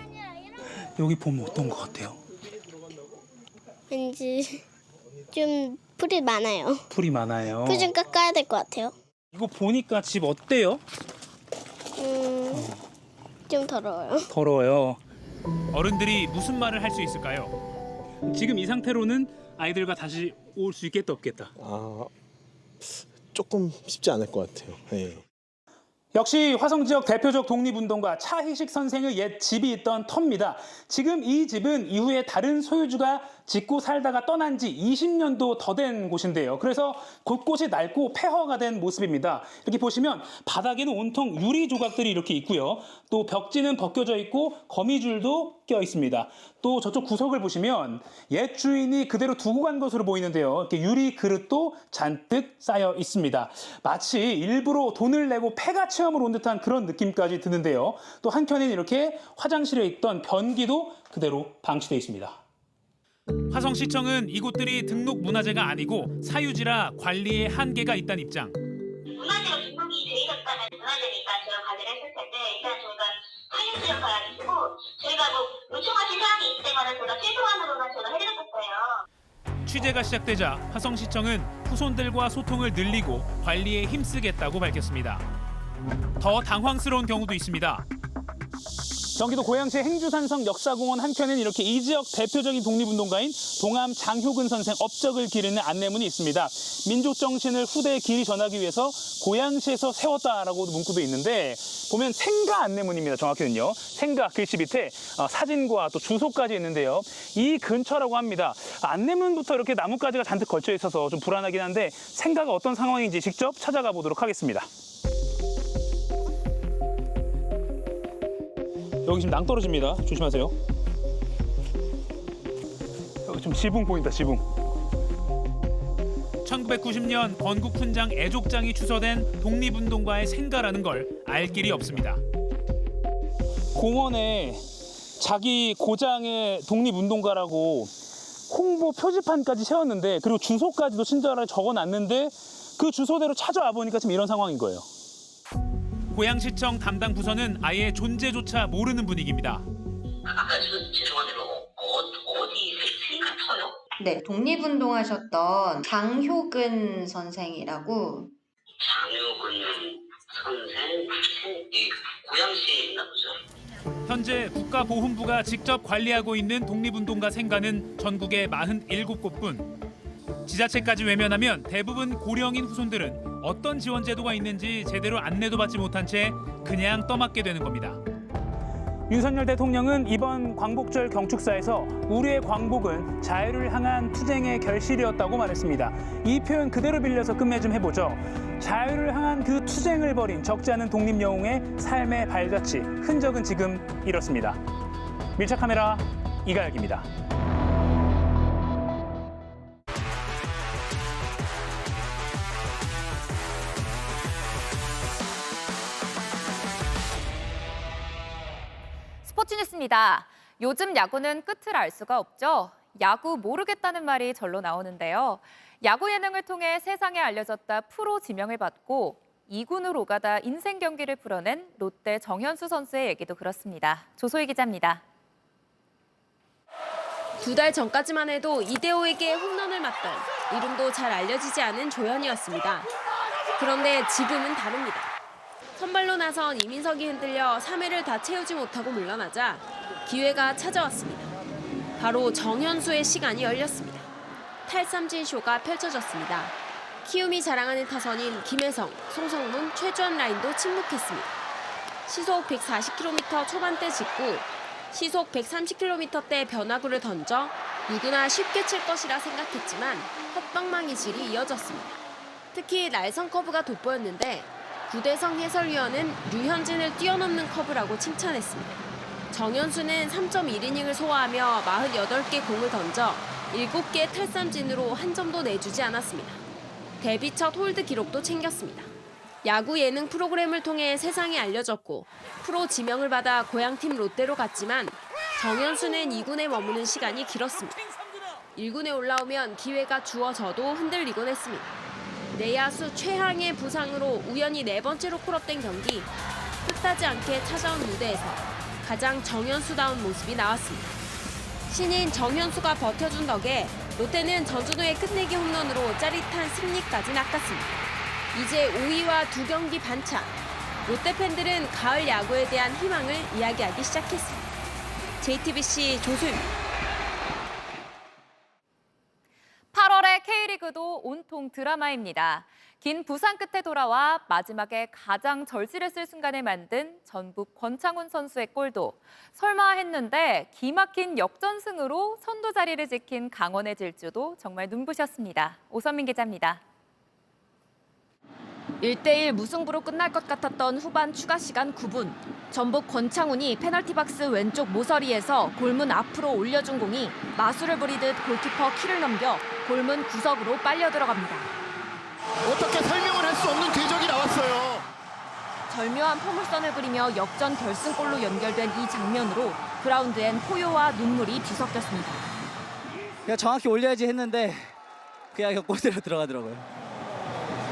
[SPEAKER 6] 여기 보면 어떤 것 같아요?
[SPEAKER 10] 왠지 좀 풀이 많아요.
[SPEAKER 6] 풀이 많아요.
[SPEAKER 10] 풀 좀 깎아야 될 것 같아요.
[SPEAKER 6] 이거 보니까 집 어때요?
[SPEAKER 10] 좀 더러워요.
[SPEAKER 6] 더러워요.
[SPEAKER 15] 어른들이 무슨 말을 할 수 있을까요?
[SPEAKER 6] 지금 이 상태로는 아이들과 다시 올 수 있겠다 없겠다?
[SPEAKER 11] 조금 쉽지 않을 것 같아요. 네.
[SPEAKER 6] 역시 화성 지역 대표적 독립운동가 차희식 선생의 옛 집이 있던 터입니다. 지금 이 집은 이후에 다른 소유주가 짓고 살다가 떠난 지 20년도 더 된 곳인데요. 그래서 곳곳이 낡고 폐허가 된 모습입니다. 이렇게 보시면 바닥에는 온통 유리 조각들이 이렇게 있고요. 또 벽지는 벗겨져 있고 거미줄도 껴 있습니다. 또 저쪽 구석을 보시면 옛 주인이 그대로 두고 간 것으로 보이는데요. 이렇게 유리 그릇도 잔뜩 쌓여 있습니다. 마치 일부러 돈을 내고 폐가 체험을 온 듯한 그런 느낌까지 드는데요. 또 한켠에는 이렇게 화장실에 있던 변기도 그대로 방치되어 있습니다.
[SPEAKER 15] 화성시청은 이곳들이 등록 문화재가 아니고 사유지라 관리에 한계가 있다는 입장.
[SPEAKER 16] 문화재가 등록이 돼 있었다면 문화재니까 제가 관리를 했을 텐데 일단 저희가 사유지를 가지고 저희가 요청하신 사항이 있을 때마다 제가 최소한으로만 제가 해드렸을 거예요.
[SPEAKER 15] 취재가 시작되자 화성시청은 후손들과 소통을 늘리고 관리에 힘쓰겠다고 밝혔습니다. 더 당황스러운 경우도 있습니다.
[SPEAKER 6] 경기도 고양시 행주산성 역사공원 한켠에는 이렇게 이 지역 대표적인 독립운동가인 동암 장효근 선생 업적을 기리는 안내문이 있습니다. 민족 정신을 후대에 길이 전하기 위해서 고양시에서 세웠다라고 문구도 있는데 보면 생가 안내문입니다. 정확히는요. 생가 글씨 밑에 사진과 또 주소까지 있는데요. 이 근처라고 합니다. 안내문부터 이렇게 나뭇가지가 잔뜩 걸쳐 있어서 좀 불안하긴 한데 생가가 어떤 상황인지 직접 찾아가 보도록 하겠습니다. 여기 지금 낭떠러집니다. 조심하세요. 여기 좀 지붕 보인다, 지붕.
[SPEAKER 15] 1990년 건국 훈장 애족장이 추서된 독립운동가의 생가라는 걸 알 길이 없습니다.
[SPEAKER 6] 공원에 자기 고장의 독립운동가라고 홍보 표지판까지 세웠는데 그리고 주소까지도 친절하게 적어놨는데 그 주소대로 찾아와 보니까 지금 이런 상황인 거예요.
[SPEAKER 15] 고양시청 담당 부서는 아예 존재조차 모르는 분위기입니다.
[SPEAKER 16] 아까 죄송한데 어디 생각터요?
[SPEAKER 14] 네, 독립운동하셨던 장효근 선생이라고.
[SPEAKER 16] 장효근 선생, 이 고양시에 있나 보죠?
[SPEAKER 15] 현재 국가보훈부가 직접 관리하고 있는 독립운동가 생가는 전국에 47곳뿐. 지자체까지 외면하면 대부분 고령인 후손들은 어떤 지원 제도가 있는지 제대로 안내도 받지 못한 채 그냥 떠맡게 되는 겁니다.
[SPEAKER 6] 윤석열 대통령은 이번 광복절 경축사에서 우리의 광복은 자유를 향한 투쟁의 결실이었다고 말했습니다. 이 표현 그대로 빌려서 끝내 좀 해보죠. 자유를 향한 그 투쟁을 벌인 적지 않은 독립영웅의 삶의 발자취, 흔적은 지금 이렇습니다. 밀착 카메라 이가혁입니다.
[SPEAKER 25] 스포츠 뉴스입니다. 요즘 야구는 끝을 알 수가 없죠. 야구 모르겠다는 말이 절로 나오는데요. 야구 예능을 통해 세상에 알려졌다 프로 지명을 받고 2군으로 오가다 인생 경기를 풀어낸 롯데 정현수 선수의 얘기도 그렇습니다. 조소희 기자입니다.
[SPEAKER 26] 2달 전까지만 해도 이대호에게 홈런을 맞던 이름도 잘 알려지지 않은 조현이었습니다. 그런데 지금은 다릅니다. 선발로 나선 이민석이 흔들려 3회를 다 채우지 못하고 물러나자 기회가 찾아왔습니다. 바로 정현수의 시간이 열렸습니다. 탈삼진 쇼가 펼쳐졌습니다. 키움이 자랑하는 타선인 김혜성, 송성문, 최주환 라인도 침묵했습니다. 시속 140km 초반대 직구, 시속 130km대 변화구를 던져 누구나 쉽게 칠 것이라 생각했지만 헛방망이 질이 이어졌습니다. 특히 날선 커브가 돋보였는데 구대성 해설위원은 류현진을 뛰어넘는 커브라고 칭찬했습니다. 정현수는 3.1이닝을 소화하며 48개 공을 던져 7개의 탈삼진으로 한 점도 내주지 않았습니다. 데뷔 첫 홀드 기록도 챙겼습니다. 야구 예능 프로그램을 통해 세상에 알려졌고 프로 지명을 받아 고향팀 롯데로 갔지만 정현수는 2군에 머무는 시간이 길었습니다. 1군에 올라오면 기회가 주어져도 흔들리곤 했습니다. 내야수 최항의 부상으로 우연히 4번째로 콜업된 경기, 뜻하지 않게 찾아온 무대에서 가장 정현수다운 모습이 나왔습니다. 신인 정현수가 버텨준 덕에 롯데는 전준우의 끝내기 홈런으로 짜릿한 승리까지 낚았습니다. 이제 5위와 2경기 반차. 롯데 팬들은 가을 야구에 대한 희망을 이야기하기 시작했습니다. JTBC 조소입니다.
[SPEAKER 25] 8월의 K리그도 온통 드라마입니다. 긴 부상 끝에 돌아와 마지막에 가장 절실했을 순간에 만든 전북 권창훈 선수의 골도 설마 했는데 기막힌 역전승으로 선두 자리를 지킨 강원의 질주도 정말 눈부셨습니다. 오선민 기자입니다. 1대1 무승부로 끝날 것 같았던 후반 추가 시간 9분. 전북 권창훈이 페널티 박스 왼쪽 모서리에서 골문 앞으로 올려준 공이 마술을 부리듯 골키퍼 키를 넘겨 골문 구석으로 빨려 들어갑니다.
[SPEAKER 9] 어떻게 설명을 할 수 없는 궤적이 나왔어요.
[SPEAKER 25] 절묘한 포물선을 그리며 역전 결승골로 연결된 이 장면으로 그라운드엔 포효와 눈물이 뒤섞였습니다.
[SPEAKER 12] 그냥 정확히 올려야지 했는데 그냥 골대로 들어가더라고요.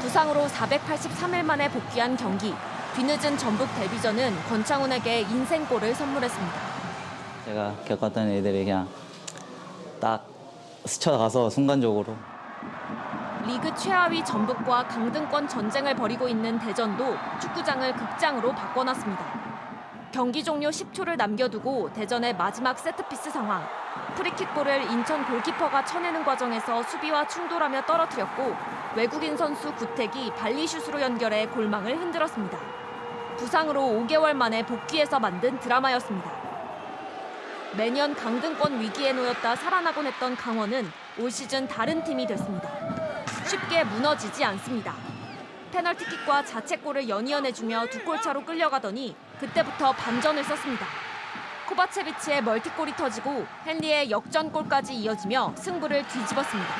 [SPEAKER 25] 부상으로 483일 만에 복귀한 경기. 뒤늦은 전북 데뷔전은 권창훈에게 인생골을 선물했습니다.
[SPEAKER 12] 제가 겪었던 애들이 그냥 딱 스쳐가서 순간적으로.
[SPEAKER 25] 리그 최하위 전북과 강등권 전쟁을 벌이고 있는 대전도 축구장을 극장으로 바꿔놨습니다. 경기 종료 10초를 남겨두고 대전의 마지막 세트피스 상황. 프리킥볼을 인천 골키퍼가 쳐내는 과정에서 수비와 충돌하며 떨어뜨렸고 외국인 선수 구택이 발리슛으로 연결해 골망을 흔들었습니다. 부상으로 5개월 만에 복귀해서 만든 드라마였습니다. 매년 강등권 위기에 놓였다 살아나곤 했던 강원은 올 시즌 다른 팀이 됐습니다. 쉽게 무너지지 않습니다. 페널티킥과 자책골을 연이어내주며 2골 차로 끌려가더니 그때부터 반전을 썼습니다. 코바체비치의 멀티골이 터지고 헨리의 역전골까지 이어지며 승부를 뒤집었습니다.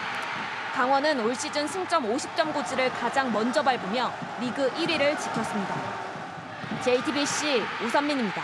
[SPEAKER 25] 강원은 올 시즌 승점 50점 고지를 가장 먼저 밟으며 리그 1위를 지켰습니다. JTBC 오선민입니다.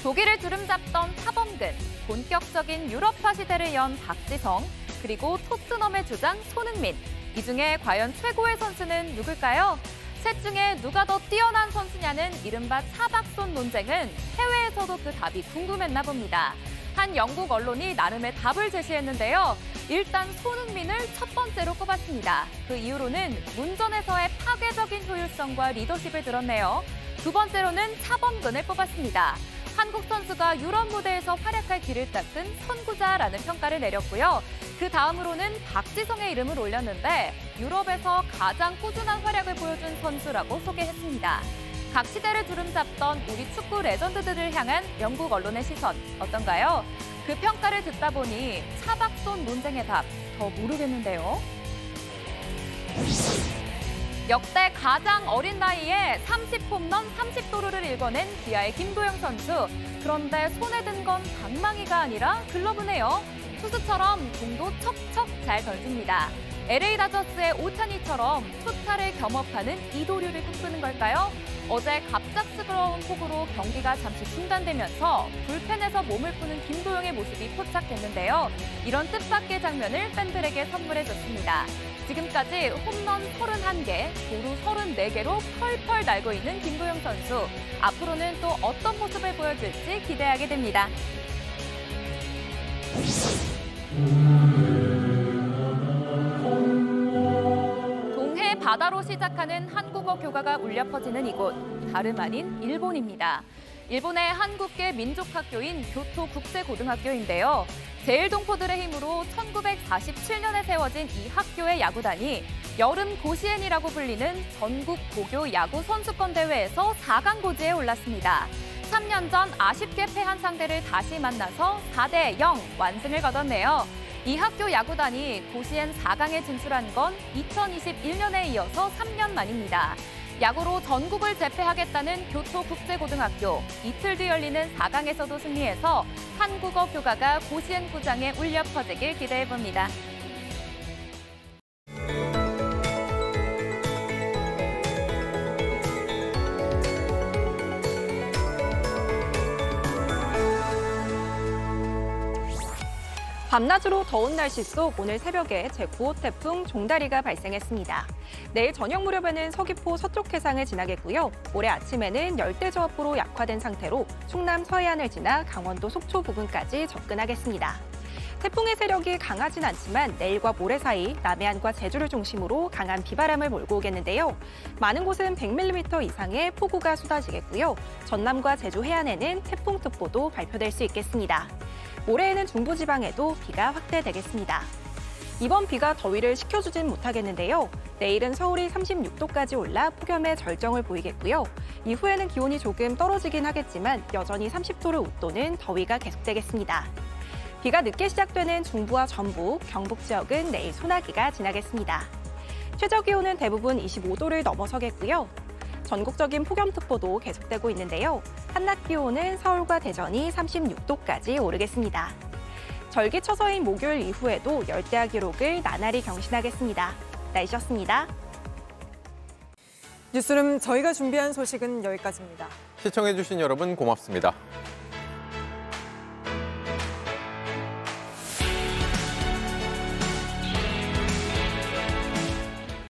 [SPEAKER 25] 독일을 주름잡던 타범근, 본격적인 유럽파 시대를 연 박지성, 그리고 토트넘의 주장 손흥민. 이 중에 과연 최고의 선수는 누굴까요? 셋 중에 누가 더 뛰어난 선수냐는 이른바 차박손 논쟁은 해외에서도 그 답이 궁금했나 봅니다. 한 영국 언론이 나름의 답을 제시했는데요. 일단 손흥민을 첫 번째로 꼽았습니다. 그 이유로는 문전에서의 파괴적인 효율성과 리더십을 드러내요. 두 번째로는 차범근을 뽑았습니다. 한국 선수가 유럽 무대에서 활약할 길을 닦은 선구자라는 평가를 내렸고요. 그 다음으로는 박지성의 이름을 올렸는데 유럽에서 가장 꾸준한 활약을 보여준 선수라고 소개했습니다. 각 시대를 주름잡던 우리 축구 레전드들을 향한 영국 언론의 시선 어떤가요? 그 평가를 듣다 보니 차박손 논쟁의 답 더 모르겠는데요. 역대 가장 어린 나이에 30홈런 30도루를 읽어낸 기아의 김도영 선수. 그런데 손에 든 건 방망이가 아니라 글러브네요. 투수처럼 공도 척척 잘 던집니다. LA 다저스의 오타니처럼 투타를 겸업하는 이도류를 꿈꾸는 걸까요? 어제 갑작스러운 폭우로 경기가 잠시 중단되면서 불펜에서 몸을 푸는 김도영의 모습이 포착됐는데요. 이런 뜻밖의 장면을 팬들에게 선물해줬습니다. 지금까지 홈런 31개, 도루 34개로 펄펄 날고 있는 김도영 선수. 앞으로는 또 어떤 모습을 보여줄지 기대하게 됩니다. 동해 바다로 시작하는 한국어 교가가 울려 퍼지는 이곳, 다름 아닌 일본입니다. 일본의 한국계 민족학교인 교토국제고등학교인데요. 제일동포들의 힘으로 1947년에 세워진 이 학교의 야구단이 여름 고시엔이라고 불리는 전국 고교 야구 선수권 대회에서 4강 고지에 올랐습니다. 3년 전 아쉽게 패한 상대를 다시 만나서 4대0 완승을 거뒀네요. 이 학교 야구단이 고시엔 4강에 진출한 건 2021년에 이어서 3년 만입니다. 야구로 전국을 제패하겠다는 교토국제고등학교. 이틀 뒤 열리는 4강에서도 승리해서 한국어 교가가 고시엔 구장에 울려 퍼지길 기대해봅니다. 밤낮으로 더운 날씨 속 오늘 새벽에 제9호 태풍 종다리가 발생했습니다. 내일 저녁 무렵에는 서귀포 서쪽 해상을 지나겠고요. 모레 아침에는 열대저압으로 약화된 상태로 충남 서해안을 지나 강원도 속초 부근까지 접근하겠습니다. 태풍의 세력이 강하진 않지만 내일과 모레 사이 남해안과 제주를 중심으로 강한 비바람을 몰고 오겠는데요. 많은 곳은 100mm 이상의 폭우가 쏟아지겠고요. 전남과 제주 해안에는 태풍특보도 발표될 수 있겠습니다. 모레에는 중부지방에도 비가 확대되겠습니다. 이번 비가 더위를 식혀주진 못하겠는데요. 내일은 서울이 36도까지 올라 폭염의 절정을 보이겠고요. 이후에는 기온이 조금 떨어지긴 하겠지만 여전히 30도를 웃도는 더위가 계속되겠습니다. 비가 늦게 시작되는 중부와 전북, 경북 지역은 내일 소나기가 지나겠습니다. 최저기온은 대부분 25도를 넘어서겠고요. 전국적인 폭염특보도 계속되고 있는데요. 한낮 기온은 서울과 대전이 36도까지 오르겠습니다. 절기처서인 목요일 이후에도 열대야 기록을 나날이 경신하겠습니다. 날씨였습니다.
[SPEAKER 1] 뉴스룸 저희가 준비한 소식은 여기까지입니다.
[SPEAKER 17] 시청해주신 여러분 고맙습니다.